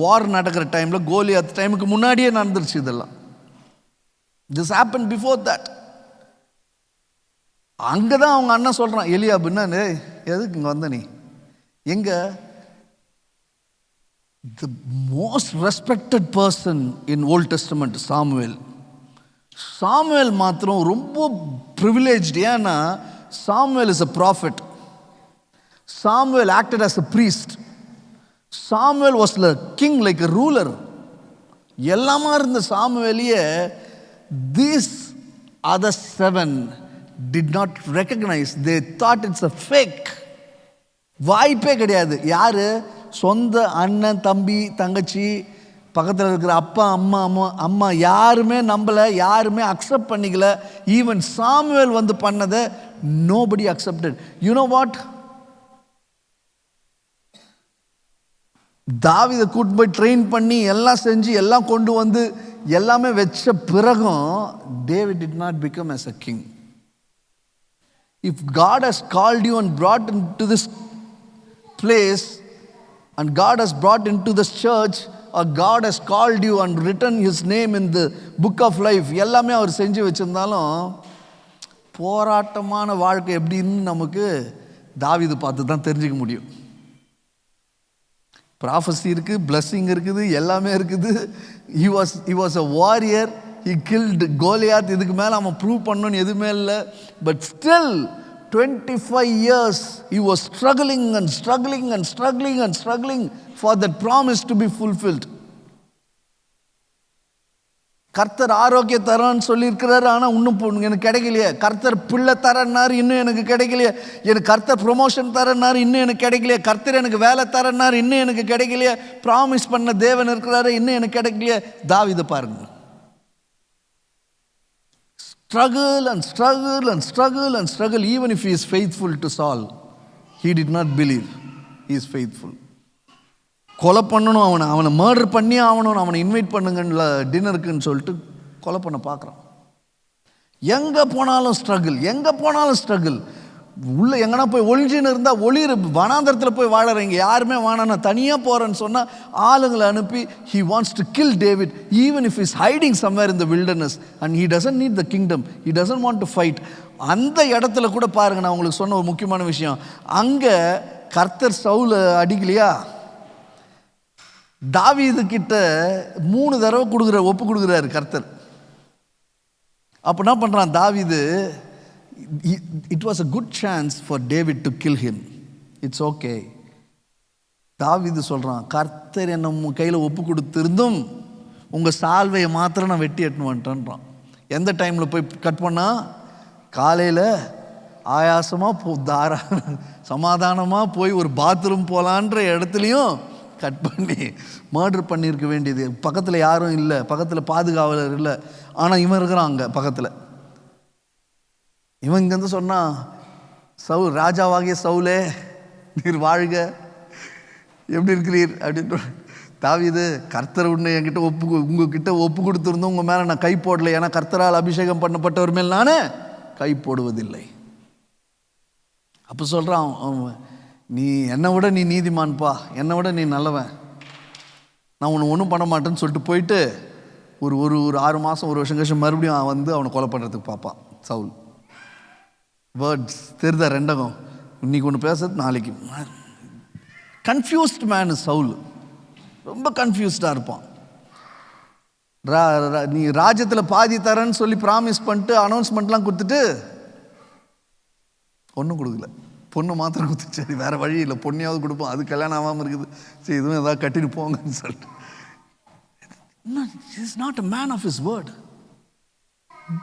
வார் நடக்கிற டைமில் கோலியாத் டைமுக்கு முன்னாடியே நடந்துருச்சு இதெல்லாம். This happen before that. அங்கே தான் அவங்க அண்ணன் சொல்கிறான் எலியாபுன்னா, எதுக்கு இங்கே வந்த நீ? எங்கே the most respected person in Old Testament, Samuel மாத்திரம் ரொம்ப privileged. ஏன்னா Samuel is a prophet. Samuel acted as a priest. Samuel was a king, like a ruler. எல்லாமா இருந்த சாமுவேலியே these other 7 did not recognize. They thought it's a fake. வாய்ப்பே கிடையாது. யாரு? சொந்த அண்ணன், தம்பி, தங்கச்சி, பக்கத்தில் இருக்கிற அப்பா, அம்மா யாருமே நம்பலை, யாருமே அக்செப்ட் பண்ணிக்கல. ஈவன் சாமுவேல் வந்து பண்ணதை nobody accepted. You know what? தாவீதை கூட்டு போய் ட்ரெயின் பண்ணி எல்லாம் செஞ்சு எல்லாம் கொண்டு வந்து எல்லாமே வச்ச பிறகும் David did not become as a king. If God has called you and brought into this place, and God has brought into this church, or God has called you and written his name in the book of life, எல்லாமே அவர் செஞ்சு வச்சிருந்தாலும் போராட்டமான வாழ்க்கை எப்படின்னு நமக்கு தாவீது பார்த்து தான் தெரிஞ்சுக்க முடியும். ப்ராஃபஸி இருக்குது, பிளஸ்ஸிங் இருக்குது, எல்லாமே இருக்குது. he was a warrior. he killed Goliath. இதுக்கு மேலே அவன் ப்ரூவ் பண்ணணும்னு எதுவுமே இல்லை. But still 25 years he was struggling for that promise to be fulfilled. கர்த்தர் ஆரோக்கிய தரன்னு சொல்லியிருக்கிறாரு, ஆனால் இன்னும் எனக்கு கிடைக்கலையே. கர்த்தர் பிள்ளை தரன்னாரு, இன்னும் எனக்கு கிடைக்கலையே. எனக்கு கர்த்தர் ப்ரொமோஷன் தரன்னாரு, இன்னும் எனக்கு கிடைக்கலையே. கர்த்தர் எனக்கு வேலை தரன்னாரு, இன்னும் எனக்கு கிடைக்கலையே. ப்ராமிஸ் பண்ண தேவன் இருக்கிறாரு, இன்னும் எனக்கு கிடைக்கலையே. தாவீதை பாருங்க, struggle. Even if he is faithful to Saul, he did not believe he is faithful. கொலை பண்ணணும், அவனை மர்டர் பண்ணி ஆகணும், அவனை இன்வைட் பண்ணுங்கன்னு டின்னருக்குன்னு சொல்லிட்டு கொலை பண்ண பார்க்குறான். எங்கே போனாலும் ஸ்ட்ரகிள். உள்ள எங்கன்னா போய் ஒளிஞ்சின்னு இருந்தால் ஒளிர் வனாந்தரத்தில் போய் வாழறீங்க. யாருமே வானா தனியாக போகிறேன்னு சொன்னால் ஆளுங்களை அனுப்பி he wants to kill David even if he's hiding somewhere in the wilderness and he doesn't need the kingdom. He doesn't want to fight. அந்த இடத்துல கூட பாருங்க, நான் உங்களுக்கு சொன்ன ஒரு முக்கியமான விஷயம், அங்கே கர்த்தர் சவுலை அடிக்கலையா, தாவீது கிட்ட 3 தடவை ஒப்பு கொடுக்குறாரு கர்த்தர். அப்போ என்ன பண்ணுறான் தாவீது? It was a good chance for David to kill him. It's okay. தாவீது சொல்கிறான், கர்த்தர் என்னை உங்கள் கையில் ஒப்பு கொடுத்துருந்தும் உங்கள் சால்வையை மாத்திரம் நான் வெட்டி எட்டுன்னு வந்துட்டேன்றான். எந்த டைமில் போய் கட் பண்ணால்? காலையில் ஆயாசமாக சமாதானமாக போய் ஒரு பாத்ரூம் போகலான்ற இடத்துலையும் கட் பண்ணி மர்டர் பண்ணியிருக்க வேண்டியது. பக்கத்தில் யாரும் இல்லை, பக்கத்தில் பாதுகாவலர் இல்லை, ஆனால் இவன் இருக்கிறான் அங்கே பக்கத்தில். இவன் இங்கேருந்து சொன்னான், ராஜாவாகிய சவுலே நீர் வாழ்க, எப்படி இருக்கிறீர் அப்படின்னு. தாவீது, கர்த்தர் உன்னை என்கிட்ட உங்ககிட்ட ஒப்பு கொடுத்துருந்தோம், உங்கள் மேலே நான் கை போடலை, ஏன்னா கர்த்தரால் அபிஷேகம் பண்ணப்பட்டவர் மேல் நான் கை போடுவதில்லை. அப்போ சொல்கிறான், நீ என்னை விட நீ நீதிமான்ப்பா, என்னை விட நீ நல்லவன், நான் உன்னை ஒன்றும் பண்ண மாட்டேன்னு சொல்லிட்டு போயிட்டு ஒரு 6 மாதம் 1 வருஷம் கழிச்சு மறுபடியும் வந்து அவனை கொலை பண்ணுறதுக்கு பார்ப்பான் சவுல். வேர்ட்ஸ் தெரிதா ரெண்டகம், இன்னைக்கு ஒன்று பேசுறது நாளைக்கு. கன்ஃபியூஸ்ட் மேன் சவுல், ரொம்ப கன்ஃபியூஸ்டாக இருப்பான். நீ ராஜ்யத்தில் பாதி தரேன்னு சொல்லி ப்ராமிஸ் பண்ணிட்டு அனௌன்ஸ்மெண்ட்லாம் கொடுத்துட்டு ஒன்றும் கொடுக்கல, பொண்ணு மாத்திரம் கொடுத்து, சரி வேறு வழி இல்லை பொண்ணையாவது கொடுப்போம், அது கல்யாணம் ஆகாமல் இருக்குது, சரி இதுவும் ஏதாவது கட்டிட்டு போங்கன்னு சொல்லிட்டு. He is not a man of his word.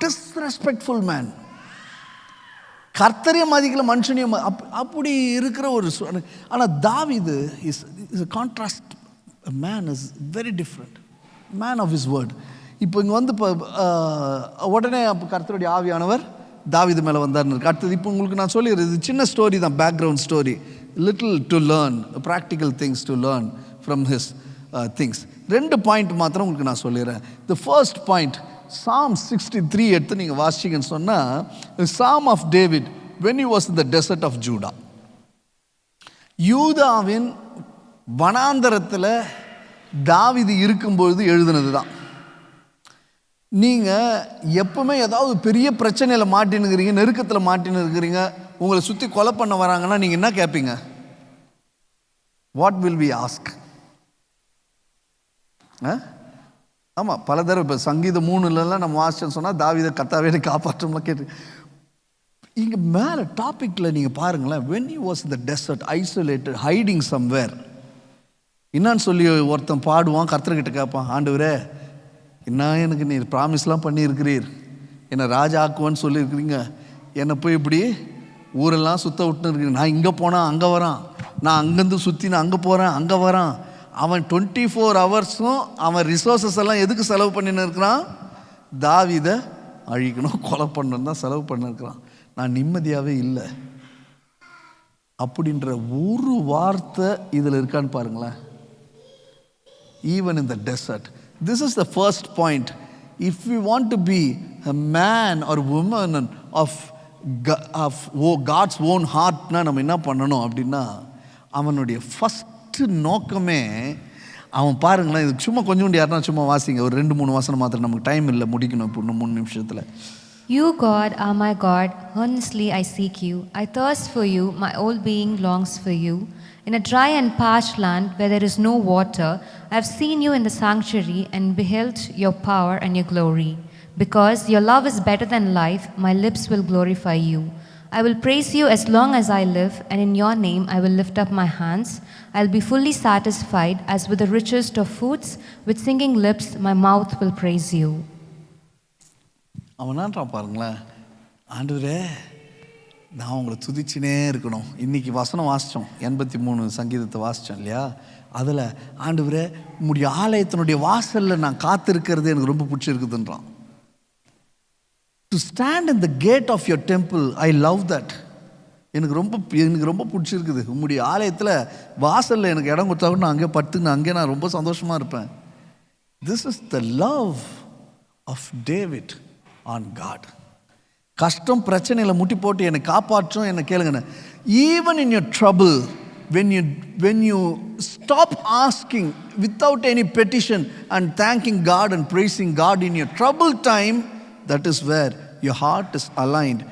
Disrespectful man. கர்த்தரையும் மதிக்கல, மனுஷனையும் அப்படி இருக்கிற ஒரு. ஆனால் தாவீது is a contrast. A man is very different. Man of his word. இப்போ இங்கே வந்து இப்போ உடனே அப்போ கர்த்தருடைய ஆவியானவர் தாவீது மேலே வந்தார்னு இருக்கு. அடுத்தது இப்போ உங்களுக்கு நான் சொல்லிடுறது சின்ன ஸ்டோரி தான், background story, little to learn, practical things to learn from his things. 2 point மாத்திரம் உங்களுக்கு நான் சொல்லிடுறேன். த ஃபர்ஸ்ட் பாயிண்ட், Psalm 63 எடுத்து நீங்கள் வாசிங்கன்னு சொன்னால், Psalm of David when he was in the desert of Judah. யூதாவின் வனாந்தரத்தில் தாவீது இருக்கும்பொழுது எழுதுனது தான். நீங்கள் எப்பவுமே ஏதாவது பெரிய பிரச்சனையில் மாட்டின்னு இருக்கிறீங்க, நெருக்கத்தில் மாட்டின்னு இருக்கிறீங்க, உங்களை சுற்றி கொலை பண்ண வராங்கன்னா நீங்கள் என்ன கேட்பீங்க? What will we ask? ஆமாம், பல தடவை இப்போ சங்கீதம் 3 நம்ம வாசிச்சோன்னு சொன்னால் தாவீதை கர்த்தாவே காப்பாற்றோம்லாம் கேட்டு. இங்கே மேலே டாப்பிக்கில் நீங்கள் பாருங்களேன், when he was in the desert, isolated, hiding somewhere. என்னான்னு சொல்லி ஒருத்தன் பாடுவான், கர்த்தர்கிட்ட கேட்பான், ஆண்டவரே என்ன எனக்கு நீர் ப்ராமிஸ்லாம் பண்ணியிருக்கிறீர், என்னை ராஜா ஆக்குவான்னு சொல்லியிருக்கிறீங்க, என்னை போய் இப்படி ஊரெல்லாம் சுற்ற விட்டுன்னு இருக்கிறீங்க, நான் இங்கே போனால் அங்கே வரான், நான் அங்கேருந்து சுற்றி நான் அங்கே போகிறேன் அங்கே வரான். அவன் 24 ஹவர்ஸும் அவன் ரிசோர்ஸஸ் எல்லாம் எதுக்கு செலவு பண்ணின்னு இருக்கிறான்? தாவீதை அழிக்கணும், கொலை பண்ணணும் தான் செலவு பண்ணிருக்கிறான். நான் நிம்மதியாகவே இல்லை அப்படின்ற ஒரு வார்த்தை இதில் இருக்கான்னு பாருங்களேன். Even in the desert. This is the first point. If we want to be a man or woman of God's own heart, நம்ம என்ன பண்ணணும் அப்படின்னா, அவனுடைய ஃபஸ்ட்டு நோக்கமே அவன் பாருங்களேன். இது சும்மா கொஞ்சோண்டு யாருன்னா சும்மா வாசிங்க, ஒரு 2-3 வசனம் மாத்திரம், நமக்கு டைம் இல்லை முடிக்கணும் இப்போ இன்னும் 3 நிமிஷத்தில். You, God, are my God. Earnestly I seek you. I thirst for you. My whole being longs for you. In a dry and parched land where there is no water, I have seen you in the sanctuary and beheld your power and your glory. Because your love is better than life, my lips will glorify you. I will praise you as long as I live, and in your name I will lift up my hands. I will be fully satisfied as with the richest of foods. With singing lips, my mouth will praise you. அவனான்றான் பாருங்களேன், ஆண்டவரே நான் உங்களை துதிச்சுனே இருக்கணும். இன்றைக்கி வசனம் வாசித்தோம், 83 சங்கீதத்தை வாசித்தோம் இல்லையா? அதில் ஆண்டவரே உங்களுடைய ஆலயத்தினுடைய வாசலில் நான் காத்திருக்கிறது எனக்கு ரொம்ப பிடிச்சிருக்குதுன்றான். To stand in the gate of your temple, I love that. எனக்கு ரொம்ப பிடிச்சிருக்குது. உங்களுடைய ஆலயத்தில் வாசலில் எனக்கு இடம் கொடுத்தா கூட நான் அங்கே படுத்துன்னு அங்கே நான் ரொம்ப சந்தோஷமாக இருப்பேன். This is the love of David on God. கஷ்டம் பிரச்சனையில் முட்டி போட்டு என்னை காப்பாற்றும் என்னை கேளுங்கண்ணே. Even in your trouble, when you stop asking without any petition and thanking God and praising God in your trouble time, that is where your heart is aligned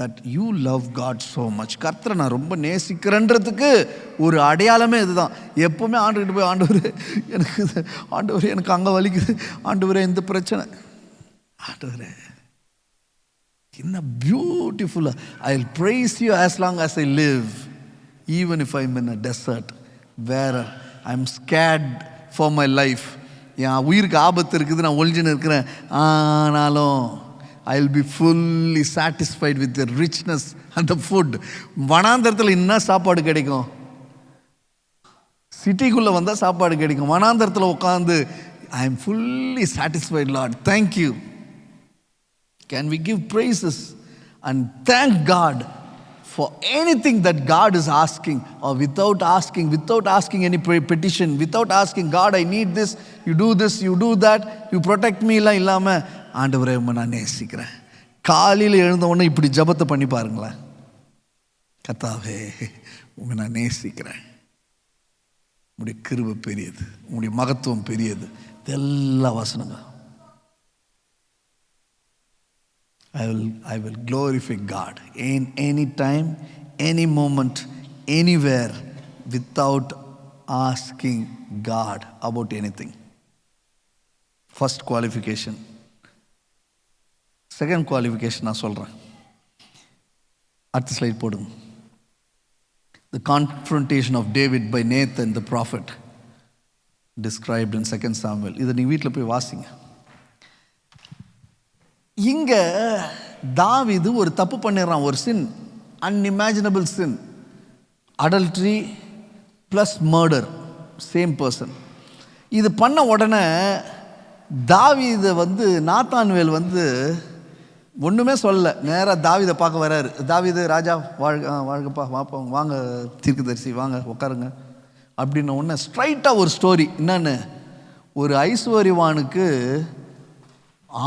that you love God so much. கர்த்தரை நான் ரொம்ப நேசிக்கிறேன்றதுக்கு ஒரு அடையாளமே இதுதான். எப்போவுமே ஆண்டுகிட்டு போய் ஆண்டவரே எனக்கு அங்கே வலிக்குது, ஆண்டவரே இந்த பிரச்சனை, ஆண்டவரே என்ன பியூட்டிஃபுல்லாக, I will praise you as long as I live, even if I'm in a desert where I'm scared for my life. என் உயிருக்கு ஆபத்து இருக்குது, நான் ஒளிஞ்சுன்னு இருக்கிறேன், ஆனாலும் I will be fully satisfied with the richness and the food. வனாந்தரத்தில் என்ன சாப்பாடு கிடைக்கும்? சிட்டிக்குள்ளே வந்தால் சாப்பாடு கிடைக்கும். வனாந்தரத்தில் உட்காந்து I am fully satisfied, Lord, thank you. Can we give praises and thank God for anything that God is asking, or without asking any petition, without asking God, I need this, you do this, you do that, you protect me, இல்லாமல் ஆண்டவரே உம்மை நான் நேசிக்கிறேன். காலையில் எழுந்த உடனே இப்படி ஜபத்தை பண்ணி பாருங்களேன், கர்த்தாவே உம்மை நான் நேசிக்கிறேன், உம்முடைய கிருபை பெரியது, உம்முடைய மகத்துவம் பெரியது, இதெல்லாம் வசனங்க. I will glorify God in any time, any moment, anywhere, without asking God about anything. First qualification. Second qualification நான் சொல்கிறேன். அடுத்த ஸ்லைட் போடுங்க. The confrontation of David by Nathan the prophet, described in 2 Samuel. இதை நீங்கள் வீட்டில் போய் வாசிங்க. இங்கே தாவீது ஒரு தப்பு பண்ணிடுறான், ஒரு sin, unimaginable sin, adultery plus murder, same person. இது பண்ண உடனே தாவீதை நாத்தான்வேல் ஒன்றுமே சொல்லலை, நேராக தாவீதை பார்க்க வராரு. தாவீது ராஜா வாழ்கப்பா, வாப்பா, வாங்க தீர்க்கதரிசி, வாங்க உட்காருங்க அப்படின்ன உடனே ஸ்ட்ரைட்டாக ஒரு ஸ்டோரி. என்னன்னு, ஒரு ஐஸ்வர்யவானுக்கு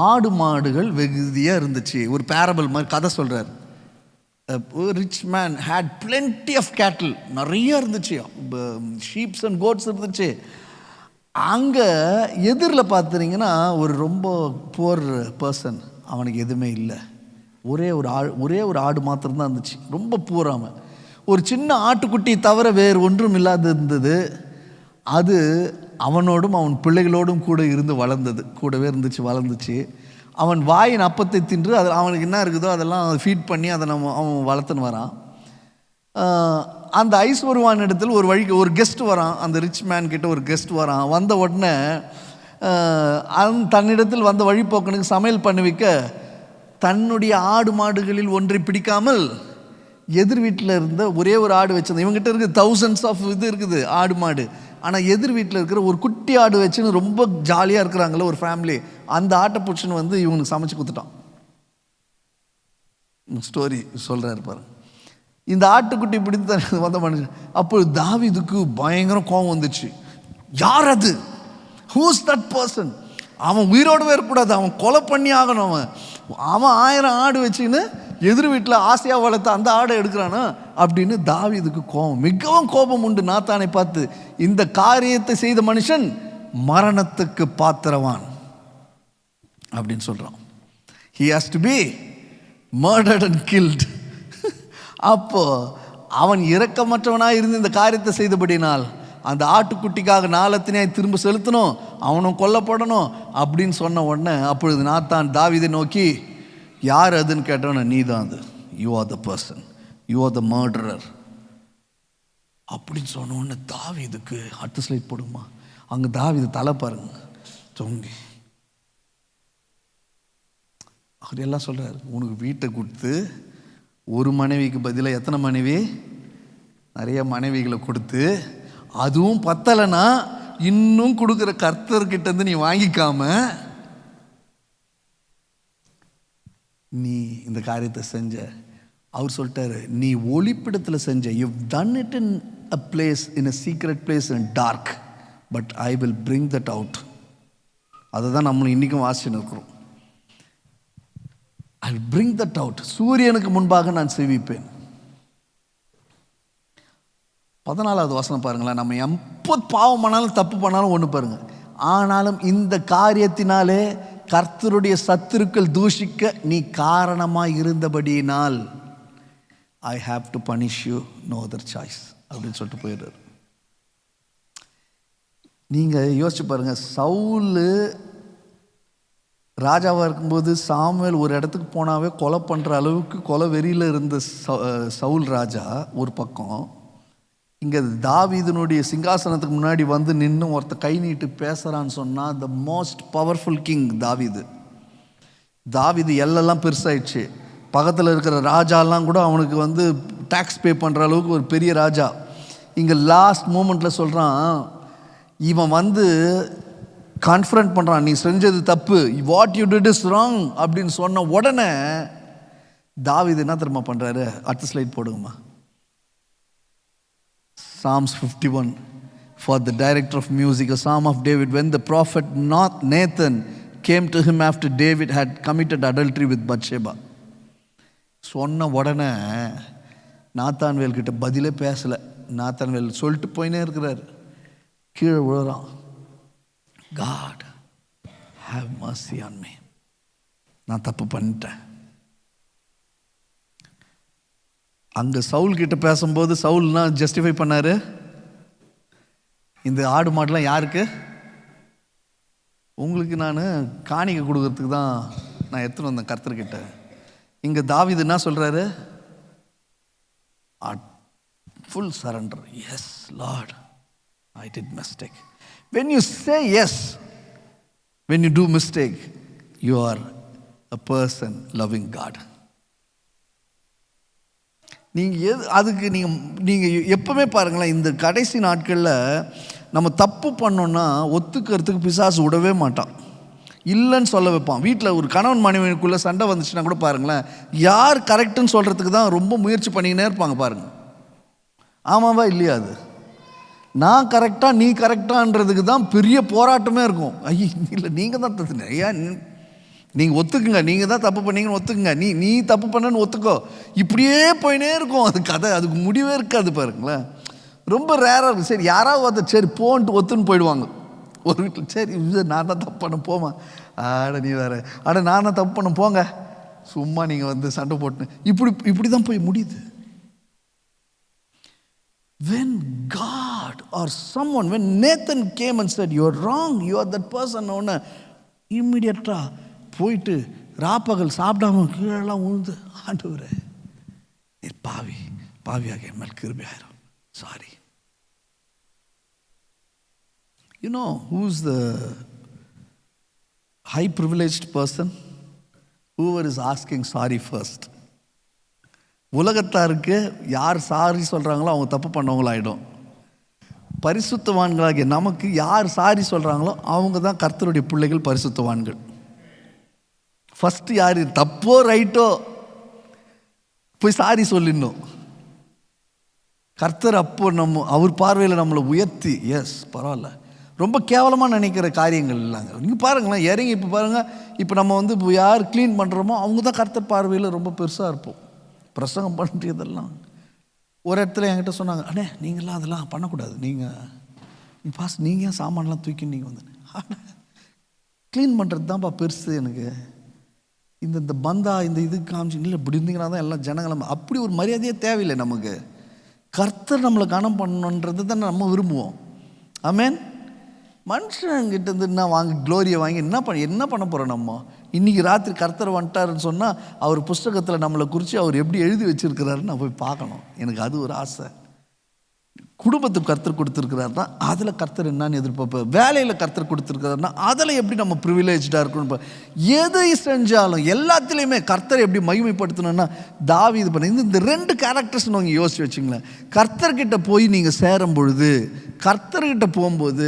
ஆடு மாடுகள் வெகுதியாக இருந்துச்சு. ஒரு பேரபிள் மாதிரி கதை சொல்கிறார். Rich man had plenty of cattle, நிறைய இருந்துச்சு, ஷீப்ஸ் அண்ட் கோட்ஸ் இருந்துச்சு. அங்கே எதிரில் பார்த்துட்டிங்கன்னா ஒரு ரொம்ப புவர் பர்சன், அவனுக்கு எதுவுமே இல்லை. ஒரே ஒரு ஆடு மாத்திரம்தான் இருந்துச்சு, ரொம்ப பூராமல். ஒரு சின்ன ஆட்டுக்குட்டி தவிர வேறு ஒன்றும் இல்லாது இருந்தது. அது அவனோடும் அவன் பிள்ளைகளோடும் கூட இருந்து வளர்ந்தது, கூடவே இருந்துச்சு, வளர்ந்துச்சு. அவன் வாயின் அப்பத்தை தின்று அதில் அவனுக்கு என்ன இருக்குதோ அதெல்லாம் ஃபீட் பண்ணி அதை அவன் வளர்த்துன்னு வரான். அந்த ஐஸ்வர்வான் இடத்துல ஒரு கெஸ்ட் வரான். அந்த ரிச் மேன் கிட்ட ஒரு கெஸ்ட் வரான். வந்த உடனே தன்னிடத்தில் வந்த வழிபோக்கனுக்கு சமையல் பண்ணி வைக்க தன்னுடைய ஆடு மாடுகளில் ஒன்றை பிடிக்காமல் எதிர் வீட்டில் இருந்த ஒரே ஒரு ஆடு வச்சிருந்தேன். இவங்ககிட்ட இருக்குது தௌசண்ட்ஸ் ஆஃப் இது இருக்குது ஆடு மாடு. ஆனால் எதிர் வீட்டில் இருக்கிற ஒரு குட்டி ஆடு வச்சுன்னு ரொம்ப ஜாலியாக இருக்கிறாங்களே ஒரு ஃபேமிலி, அந்த ஆட்டை பிடிச்சின்னு வந்து இவனுக்கு சமைச்சு கொடுத்துட்டான். ஸ்டோரி சொல்கிறாரு பாருங்க. இந்த ஆட்டுக்குட்டி பிடித்து வந்த மனுஷன். அப்போ தாவீதுக்கு பயங்கரம் கோபம் வந்துச்சு. யார் அது? Whose that person? அவன் உயிரோடவே இருக்கக்கூடாது, அவன் கொலை பண்ணி ஆகணும். அவன் 1000 ஆடு வச்சுன்னு எதிர் வீட்டில் ஆசையாக வளர்த்த அந்த ஆடை எடுக்கிறானா அப்படின்னு தாவீதுக்கு கோபம், மிகவும் கோபம் உண்டு நாத்தானை பார்த்து. இந்த காரியத்தை செய்த மனுஷன் மரணத்துக்கு பாத்திரவான் அப்படின்னு சொல்கிறான். he has to be murdered and killed. அப்போ அவன் இரக்கமற்றவனாக இருந்து இந்த காரியத்தை செய்தபடினால் அந்த ஆட்டுக்குட்டிக்காக நாளத்தினாய் திரும்ப செலுத்தணும், அவனும் கொல்லப்படணும் அப்படின்னு சொன்ன உடனே அப்பொழுது நாத்தான் தாவீதை நோக்கி, யார் அதுன்னு கேட்டவன, நீ தான் அது, you are the person, you are the murderer அப்படின்னு சொன்ன உடனே தாவீதுக்கு அடுத்த ஸ்லைட் போடுமா, அங்கே தாவீது தலை பாருங்க தொங்கி. அவர் எல்லாம் சொல்கிறார், உனக்கு வீட்டை கொடுத்து ஒரு மனைவிக்கு பதிலாக எத்தனை மனைவி, நிறைய மனைவிகளை கொடுத்து அதுவும் பத்தலைன்னா இன்னும் கொடுக்குற கர்த்தர்கிட்ட இருந்து நீ வாங்கிக்காம நீ இந்த காரியத்தை செஞ்ச. அவர் சொல்லிட்டாரு, நீ ஒளிப்பிடத்தில் செஞ்ச, you done it in a place, in a secret place in dark, but I will bring that out. அதை தான் நம்மளும் இன்றைக்கும் வாசிச்சுன்னு இருக்கிறோம். I will bring that out, சூரியனுக்கு முன்பாக நான் சேவிப்பேன். 14வது வசனம் பாருங்களேன். நம்ம எப்போ பாவம் பண்ணாலும் தப்பு பண்ணாலும் ஒன்று பாருங்க, ஆனாலும் இந்த காரியத்தினாலே கர்த்தருடைய சத்துருக்கள் தூஷிக்க நீ காரணமாக இருந்தபடியினால் I have to punish you, no other choice அப்படின்னு சொல்லிட்டு போயிடுறாரு. நீங்கள் யோசிச்சு பாருங்க, சவுல் ராஜாவாக இருக்கும்போது சாமுவேல் ஒரு இடத்துக்கு போனாவே கொலை பண்ணுற அளவுக்கு கொலை வெறியில் இருந்த சவுல் ராஜா ஒரு பக்கம், இங்கே தாவீதினுடைய சிங்காசனத்துக்கு முன்னாடி வந்து நின்று ஒருத்த கை நீட்டு பேசுகிறான்னு சொன்னால் த மோஸ்ட் பவர்ஃபுல் கிங் தாவீது எல்லாம் பெருசாயிடுச்சு. பக்கத்தில் இருக்கிற ராஜாலாம் கூட அவனுக்கு வந்து டேக்ஸ் பே பண்ணுற அளவுக்கு ஒரு பெரிய ராஜா. இங்கே லாஸ்ட் மூமெண்ட்டில் சொல்கிறான், இவன் வந்து கான்ஃபரண்ட் பண்ணுறான், நீ செஞ்சது தப்பு, what you did is wrong அப்படின்னு சொன்ன உடனே தாவீது என்ன தெரியுமா பண்ணுறாரு, அடுத்த ஸ்லைட் போடுங்கம்மா. Psalms 51, for the director of music, a psalm of David, when the prophet Nathan came to him after David had committed adultery with Bathsheba. சொன்ன உடனே நாத்தான்வேல் கிட்ட பதிலே பேசலை. நாத்தான்வேல் சொல்லிட்டு போயினே இருக்கிறார், கீழே விழுறான். God have mercy on me, நான் தப்பு பண்ணிட்டேன். அங்கே சவுல் கிட்ட பேசும்போது சவுல்னா ஜஸ்டிஃபை பண்ணாரு, இந்த ஆடு மாடெலாம் யாருக்கு, உங்களுக்கு நான் காணிக்கை கொடுக்கறதுக்கு தான் நான் எடுத்துன்னு வந்தேன் கர்த்தர்கிட்ட. இங்கே தாவீது என்ன சொல்கிறாரு, full surrender, yes Lord I did mistake. when you say yes, when you do mistake, you are a person loving God. நீங்கள் அதுக்கு நீங்கள் எப்பவுமே பாருங்களேன், இந்த கடைசி நாட்களில் நம்ம தப்பு பண்ணோன்னா ஒத்துக்கிறதுக்கு பிசாசு விடவே மாட்டான், இல்லைன்னு சொல்ல வைப்பான். வீட்டில் ஒரு கணவன் மனைவிக்குள்ளே சண்டை வந்துச்சுன்னா கூட பாருங்களேன், யார் கரெக்டுன்னு சொல்கிறதுக்கு தான் ரொம்ப முயற்சி பண்ணிக்கினே இருப்பாங்க பாருங்கள். ஆமாவா இல்லையா? அது நான் கரெக்டாக நீ கரெக்டான்றதுக்கு தான் பெரிய போராட்டமே இருக்கும். ஐயோ இல்லை, நீங்கள் தான் தத்துனேன், ஐயா நீங்கள் ஒத்துக்குங்க, நீங்கள் தான் தப்பு பண்ணீங்கன்னு ஒத்துக்குங்க, நீ தப்பு பண்ணன்னு ஒத்துக்கோ. இப்படியே போயினே இருக்கும் அது கதை, அதுக்கு முடிவே இருக்காது பாருங்களேன். ரொம்ப ரேராக இருக்கும். சரி யாராவது ஒருத்தர் சரி போன்ட்டு ஒத்துன்னு போயிடுவாங்க ஒரு வீட்டில். சரி நான் தான் தப்பு பண்ண போமா, ஆட நீ வேறு, ஆட நான் தான் தப்பு பண்ண போங்க, சும்மா நீங்கள் வந்து சண்டை போட்டுன்னு இப்படி தான் போய் முடியுது. When God or someone, when Nathan came and said, "You're wrong, you are that person," ஒன்று இம்மிடியட்டாக போயிட்டு ராப்பகல் சாப்பிடாம கீழெல்லாம் உழுந்து, ஆண்டவரே நீர் பாவியாக என் மேல் கிருபையாயிரும், sorry. You know who's the high privileged person? Whoever is asking sorry first. உலகத்தாருக்கு யார் சாரி சொல்கிறாங்களோ அவங்க தப்பு பண்ணவங்களாயிடும். பரிசுத்தவான்களாகிய நமக்கு யார் சாரி சொல்கிறாங்களோ அவங்க தான் கர்த்தருடைய பிள்ளைகள், பரிசுத்தவான்கள். ஃபஸ்ட்டு யார் தப்போ ரைட்டோ போய் சாரி சொல்லிடணும். கர்த்தர் அப்போ அவர் பார்வையில் நம்மளை உயர்த்தி, எஸ் பரவாயில்ல, ரொம்ப கேவலமாக நினைக்கிற காரியங்கள் இல்லைங்க. நீங்கள் பாருங்களேன், இறங்கி இப்போ பாருங்கள், இப்போ நம்ம வந்து இப்போ யார் க்ளீன் பண்ணுறோமோ அவங்க தான் கர்த்தர் பார்வையில் ரொம்ப பெருசாக இருப்போம். பிரசங்கம் பண்ணுறதெல்லாம் ஒரு இடத்துல என்கிட்ட சொன்னாங்க, அண்ணே நீங்களாம் அதெல்லாம் பண்ணக்கூடாது, நீங்கள் ஏன் சாமான்லாம் தூக்கி நீங்கள் வந்து க்ளீன் பண்ணுறது தான்ப்பா பெருசு எனக்கு, இந்த பந்தா இந்த இது காமிச்சு இல்லை இப்படி இருந்தீங்கன்னா தான் எல்லாம் ஜனங்களும். அப்படி ஒரு மரியாதையே தேவையில்லை நமக்கு. கர்த்தர் நம்மளை கனம் பண்ணணுன்றது தான் நம்ம விரும்புவோம். ஆமேன். மனுஷங்கிட்ட இருந்து என்ன வாங்கி க்ளோரியை வாங்கி என்ன பண்ண போகிறோம் நம்ம? இன்றைக்கி ராத்திரி கர்த்தர் வந்துட்டாருன்னு சொன்னால் அவர் புஸ்தகத்தில் நம்மளை குறித்து அவர் எப்படி எழுதி வச்சுருக்கிறாருன்னு நான் போய் பார்க்கணும். எனக்கு அது ஒரு ஆசை. குடும்பத்துக்கு கர்த்தர் கொடுத்துருக்கிறாருன்னா அதில் கர்த்தர் என்னன்னு எதிர்பார்ப்பேன். வேலையில் கர்த்தர் கொடுத்துருக்கிறாருன்னா அதில் எப்படி நம்ம ப்ரிவிலேஜாக இருக்கணும். எதை செஞ்சாலும் எல்லாத்துலேயுமே கர்த்தரை எப்படி மகிமைப்படுத்தணும்னா தாவீது பண்ண இந்த 2 கேரக்டர்ஸ் நீங்கள் யோசிச்சு வச்சுங்களேன். கர்த்தர்கிட்ட போய் நீங்கள் சேரும் பொழுது, கர்த்தர்கிட்ட போகும்போது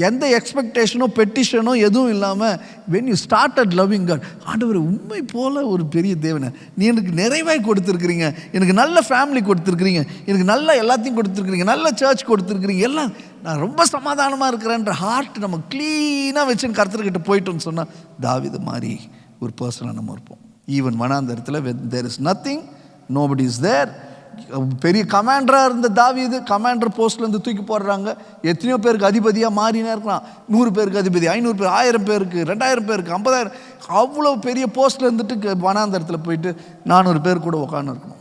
எந்த எக்ஸ்பெக்டேஷனோ பெட்டிஷனோ எதுவும் இல்லாமல் when you started loving God, ஆண்டவர் உண்மை போல் ஒரு பெரிய தேவனை நீ எனக்கு நிறைவாய் கொடுத்துருக்குறீங்க, எனக்கு நல்ல ஃபேமிலி கொடுத்துருக்குறீங்க, எனக்கு நல்ல எல்லாத்தையும் கொடுத்துருக்குறீங்க, நல்ல சர்ச் கொடுத்துருக்குறீங்க, எல்லாம் நான் ரொம்ப சமாதானமாக இருக்கிறேன்ற ஹார்ட் நம்ம க்ளீனாக வச்சுன்னு கர்த்தர்கிட்ட போயிட்டோன்னு சொன்னால் தாவீது மாதிரி ஒரு பர்சனாக நம்ம இருப்போம். ஈவன் வனாந்தரத்தில் there is nothing, nobody is there. பெரிய கமாண்டராக இருந்த தாவீது கமாண்டர் போஸ்ட்லேருந்து தூக்கி போடுறாங்க. எத்தனையோ பேருக்கு அதிபதியாக மாறினே இருக்கலாம். 100 பேருக்கு அதிபதி, 500 பேர், 1000 பேருக்கு, 2000 பேருக்கு, 50,000, அவ்வளோ பெரிய போஸ்ட்டில் இருந்துட்டு வனாந்தரத்தில் போயிட்டு 400 பேர் கூட உட்காந்து இருக்கணும்.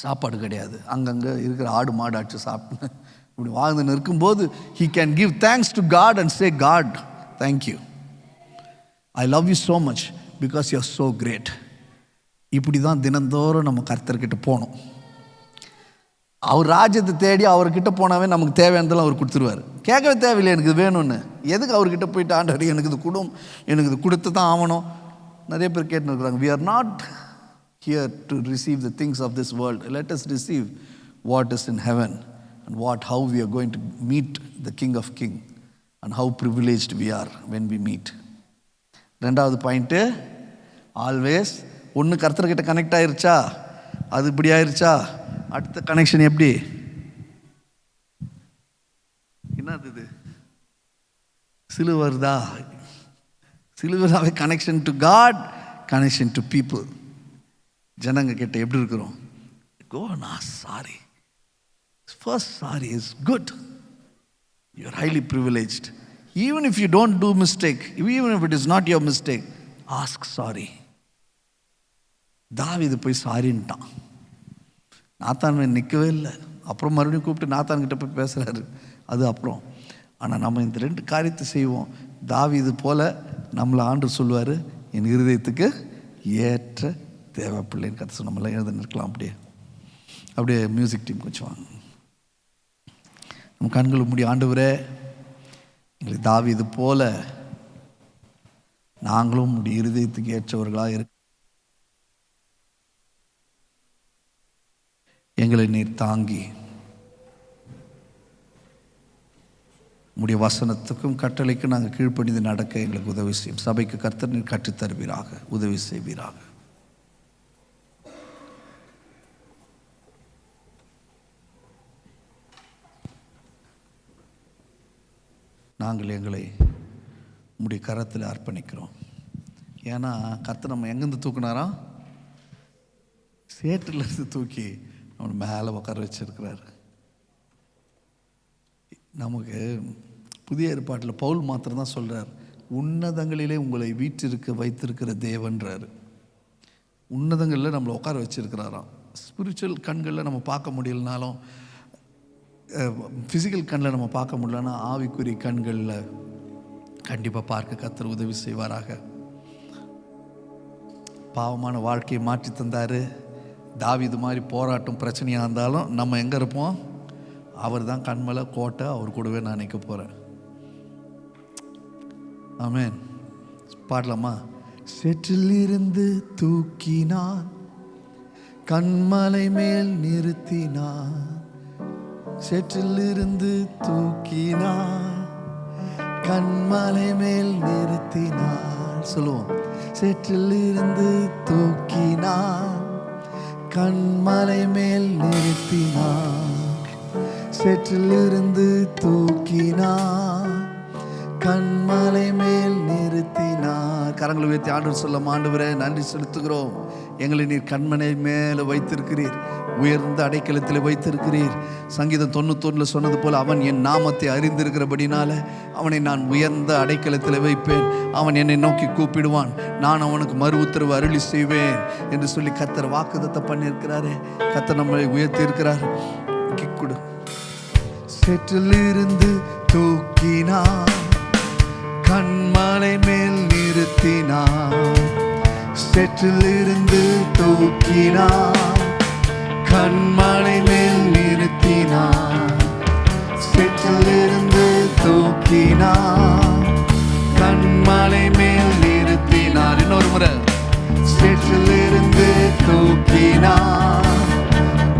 சாப்பாடு கிடையாது, அங்கங்கே இருக்கிற ஆடு மாடு அடிச்சு சாப்பிட்டு இப்படி வாழ்ந்துன்னு இருக்கும்போது he can give thanks to God and say, God, thank you, I love you so much because you are so great. இப்படி தான் தினந்தோறும் நம்ம கர்த்தர்கிட்ட போகணும். அவர் ராஜ்யத்தை தேடி அவர்கிட்ட போனாவே நமக்கு தேவையானதெல்லாம் அவர் கொடுத்துருவார். கேட்கவே தேவையில்லை எனக்கு இது வேணும்னு. எதுக்கு அவர்கிட்ட போயிட்டு ஆண்டவர் எனக்கு இது கொடும், எனக்கு இது கொடுத்து தான் ஆகணும். நிறைய பேர் கேட்டுன்னு இருக்கிறாங்க. We are not here to receive the things of this world. Let us receive what is in heaven and how we are going to meet the King of Kings and how privileged we are when we meet. 2வது point, always ஒன்று கர்த்தர்கிட்ட connect ஆயிருச்சா, அது இப்படி ஆயிருச்சா, அடுத்த connection எப்படி, என்னது இது சிலுவர்தா, சிலுவராகவே connection to God, connection to people. ஜனங்க கிட்ட எப்படி இருக்கிறோம்? கோ நான் sorry, first sorry is good. You are highly privileged. Even if you don't do mistake, even if it is not your mistake, ask sorry. தாவீது போய் சாரின்ட்டான். Nathan நிற்கவே இல்லை. அப்புறம் மறுபடியும் கூப்பிட்டு நாத்தான்கிட்ட போய் பேசுகிறாரு, அது அப்புறம். ஆனால் நம்ம இந்த 2 காரியத்தை செய்வோம். தாவீது போல் நம்மளை ஆண்டவர் சொல்லுவார், என் இருதயத்துக்கு ஏற்ற தேவை பிள்ளைன்னு கற்று நம்மளாம் எழுத நிற்கலாம். அப்படியே மியூசிக் டீம் கொஞ்சம் வாங்க. நம்ம கண்களை மூடி, ஆண்டவரே எங்களை தாவீது போல நாங்களும் உடைய இருதயத்துக்கு ஏற்றவர்களாக இருக்க எங்களை நீர் தாங்கி உடைய வசனத்துக்கும் கட்டளைக்கும் நாங்கள் கீழ்ப்படிந்து நடக்க எங்களுக்கு உதவி செய்யும். சபைக்கு கர்த்தர் நீர் கற்றுத்தருவீராக, உதவி செய்வீராக. நாங்கள் எங்களை உடைய கரத்தில் அர்ப்பணிக்கிறோம். ஏன்னா கர்த்தர் நம்ம எங்கேருந்து தூக்குனாராம்? சேற்றிலிருந்து தூக்கி அவனை மேலே உட்கார வச்சிருக்கிறாரு. நமக்கு புதிய ஏற்பாட்டில் பவுல் மாத்திரம்தான் சொல்கிறார், உன்னதங்களிலே உங்களை வீற்றிருக்க வைத்திருக்கிற தேவன்றார். உன்னதங்களில் நம்மளை உட்கார வச்சிருக்கிறாராம். ஸ்பிரிச்சுவல் கண்களில் நம்ம பார்க்க முடியலனாலும், ஃபிசிக்கல் கண்ணில் நம்ம பார்க்க முடியலன்னா, ஆவிக்குரிய கண்களில் கண்டிப்பாக பார்க்க கர்த்தர் உதவி செய்வாராக. பாவமான வாழ்க்கையை மாற்றி தந்தார். தாவீது மாதிரி போராட்டம் பிரச்சனையாக இருந்தாலும் நம்ம எங்கே இருப்போம்? அவர் தான் கண்மலை கோட்டை, அவர் கூடவே நான் நிற்க போகிறேன். ஆமென். பாடலாமா? சேற்றிலிருந்து தூக்கினான், கண்மலை மேல் நிறுத்தினான். சேற்றிலிருந்து தூக்கினான், கண்மலை மேல் நிறுத்தினான். சொல்லுவோம். சேற்றிலிருந்து தூக்கினான், கண்மலை மேல் நிறுத்தினான். சேற்றிலிருந்து தூக்கினான், கண்மலை மேல் நிறுத்தினார். கரங்களை உயர்த்தி ஆண்டவர் சொல்ல, ஆண்டவரே நன்றி செலுத்துகிறோம். எங்களை நீர் கண்மலை மேலே வைத்திருக்கிறீர், உயர்ந்த அடைக்கலத்தில் வைத்திருக்கிறீர். சங்கீதம் 91 சொன்னது போல், அவன் என் நாமத்தை அறிந்திருக்கிறபடினால அவனை நான் உயர்ந்த அடைக்கலத்தில் வைப்பேன். அவன் என்னை நோக்கி கூப்பிடுவான், நான் அவனுக்கு மறு உத்தரவு அருளி செய்வேன் என்று சொல்லி கர்த்தர் வாக்குத்தத்தம் பண்ணியிருக்கிறாரு. கர்த்தர் நம்மளை உயர்த்தி இருக்கிறார். கிக்குடு. சேற்றிலிருந்து தூக்கினான், கண்மலை மேல் நிறுத்தினான். சேற்றிலிருந்து தூக்கினான், கண்மலை மேல் நிறுத்தினான். சேற்றிலிருந்து தூக்கினான், கண்மலை மேல் நிறுத்தினான். இன்னொரு முறை. சேற்றிலிருந்து தூக்கினான்,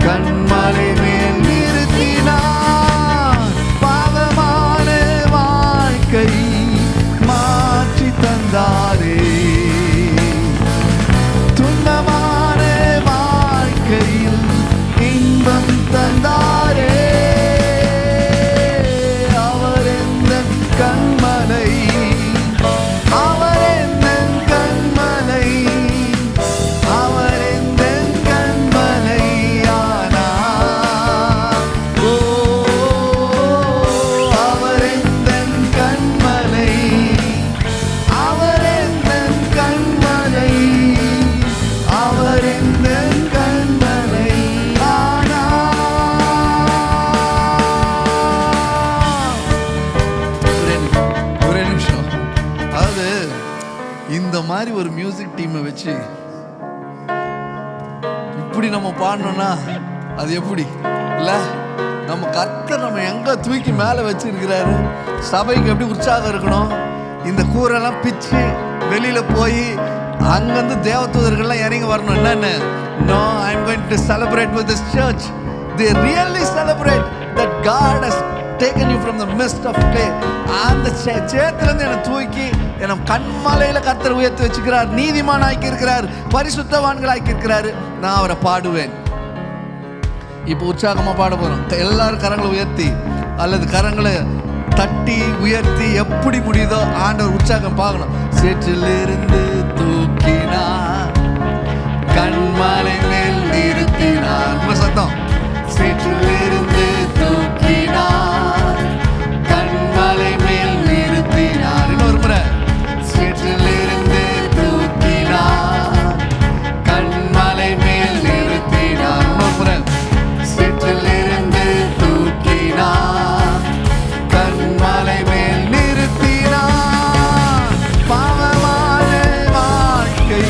கண்மலை மேல் நிறுத்தினான். பாவமான வாழ்க்கை மாற்றி தந்தாரே, துன்பமான வாழ்க்கையில் இன்பம் தந்தாரே. அவர் எந்த கண்மலை, அவர் எந்த கண்மலை, அவர் எந்த கண்மலை ஆனார். ஓ, அவர் எந்த கண்மலை, அவர் எந்த கண்மலை, அவர் எந்த கண்மலை ஆனார். ஒரே நிமிஷம். அதாவது இந்த மாதிரி ஒரு மியூசிக் டீமை வச்சு இப்படி நம்ம பாடணும்னா அது எப்படி இல்ல? நம்ம கர்த்தர் நம்ம எங்க தூக்கி மேல வச்சிருக்கிறாரு. சபைக்கு எப்படி உற்சாகம் இருக்கணும்? இந்த கூரெல்லாம் பிச்சு வெளியில போய் அங்கிருந்து தேவதூதர்கள்லாம் இறங்கி வரணும். என்னன்னு? No, I'm going to celebrate with this church. They really celebrate that God has taken you from the midst of clay. அந்த சேத்திலிருந்து என்னை தூக்கி என்னை கண்மலையில கர்த்தர் உயர்த்தி வச்சுக்கிறார். நீதிமான் ஆக்கி இருக்கிறார், பரிசுத்தவான்கள் ஆக்கி இருக்கிறாரு. நான் அவரை பாடுவேன். இப்போ உற்சாகமா பாட போறோம். எல்லாரும் கரங்களை உயர்த்தி அல்லது கரங்களை தட்டி உயர்த்தி எப்படி முடியுதோ ஆண்டவர் உற்சாகம் பார்க்கணும். சேற்றிலிருந்து தூக்கினார், கண்மலை மேல் நிறுத்தினார். ரொம்ப சத்தம். சேற்றிலிருந்து தூக்கினார், கண்மலை மேல் நிறுத்தினார். இன்னொரு முறை. சேற்றிலிருந்து தூக்கினார், கண்மலை மேல் நிறுத்தினார். இன்னொரு முறை. சேற்றிலிருந்து தூக்கினார், கண்மலை மேல் நிறுத்தினார். பாவமான வாழ்க்கை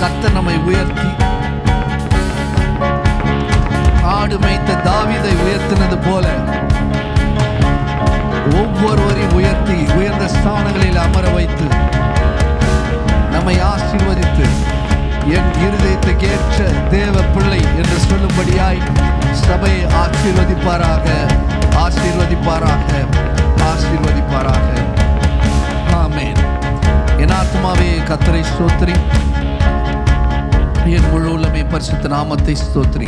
கர்த்தர் நம்மை உயர்த்தி ஆடு மேய்த்த தாவீதை உயர்த்தினது போல ஒவ்வொருவரையும் உயர்த்தி உயர்ந்த ஸ்தானங்களில் அமர வைத்து நம்மை ஆசீர்வதித்து என் இருதயத்துக்கு ஏற்ற தேவ பிள்ளை என்று சொல்லும்படியாய் சபையை ஆசீர்வதிப்பாராக, ஆசீர்வதிப்பாராக, ஆசீர்வதிப்பாராக. ஆமென். என் ஆத்துமாவே கர்த்தரை ஸ்தோத்திரி, என் முழு உள்ளமே பரிசுத்த நாமத்தை ஸ்தோத்திரி.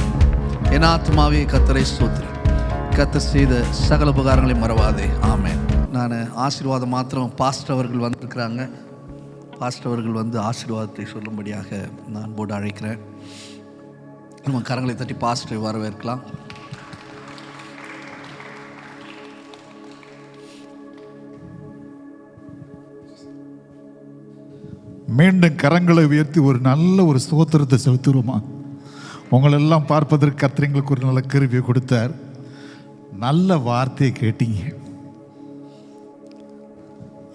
என் ஆத்துமாவே கர்த்தரை ஸ்தோத்திரி. கர்த்தர் செய்த சகல உபகாரங்களை மறவாதே. ஆமென். நான் ஆசீர்வாதம் மாத்திரம் பாஸ்டர் அவர்கள் வந்திருக்கிறாங்க. பாஸ்டர் அவர்கள் வந்து ஆசீர்வாதத்தை சொல்லும்படியாக நான் போர்டு அழைக்கிறேன். நம்ம கரங்களை தட்டி பாஸ்டரை வரவேற்கலாம். மீண்டும் கரங்களை உயர்த்தி ஒரு நல்ல ஒரு ஸ்தோத்திரத்தை செலுத்துருமா. உங்களெல்லாம் பார்ப்பதற்கு கர்த்தர் எங்களுக்கு ஒரு நல்ல கிருபையை கொடுத்தார். நல்ல வார்த்தையை கேட்டீங்க.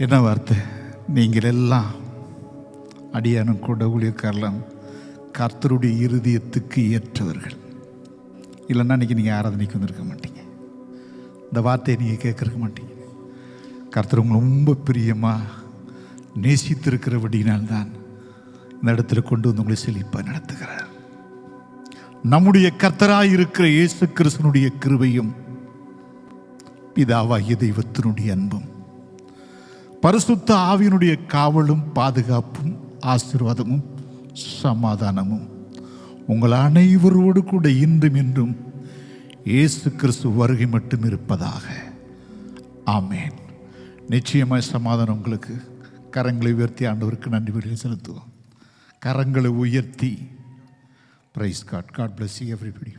என்ன வார்த்தை? நீங்கள் எல்லாம் அடியானும் கூட ஊழியக்காரலாம் கர்த்தருடைய இருதயத்துக்கு ஏற்றவர்கள். இல்லைன்னா இன்றைக்கி நீங்கள் ஆராதனைக்கு வந்திருக்க மாட்டீங்க. இந்த வார்த்தையை நீங்கள் கேட்கறக்க மாட்டீங்க. கர்த்தர் உங்களை ரொம்ப பிரியமாக நேசித்திருக்கிறபடினால்தான் இந்த இடத்துல கொண்டு வந்து உங்களை செழிப்பாக நடத்துகிறார். நம்முடைய கர்த்தராய் இருக்கிற இயேசு கிறிஸ்துனுடைய கிருபையும் பிதாவாகிய தெய்வத்தினுடைய அன்பும் பரிசுத்த ஆவியினுடைய காவலும் பாதுகாப்பும் ஆசீர்வாதமும் சமாதானமும் உங்கள் அனைவரோடு கூட இன்றும் என்றும் இயேசு கிறிஸ்து வருகை மட்டும் இருப்பதாக. ஆமேன். நிச்சயமாய் சமாதானம் உங்களுக்கு. கரங்களை உயர்த்தி ஆண்டவருக்கு நன்றி பலி செலுத்துவோம். கரங்களை உயர்த்தி. Praise God. God bless you everybody.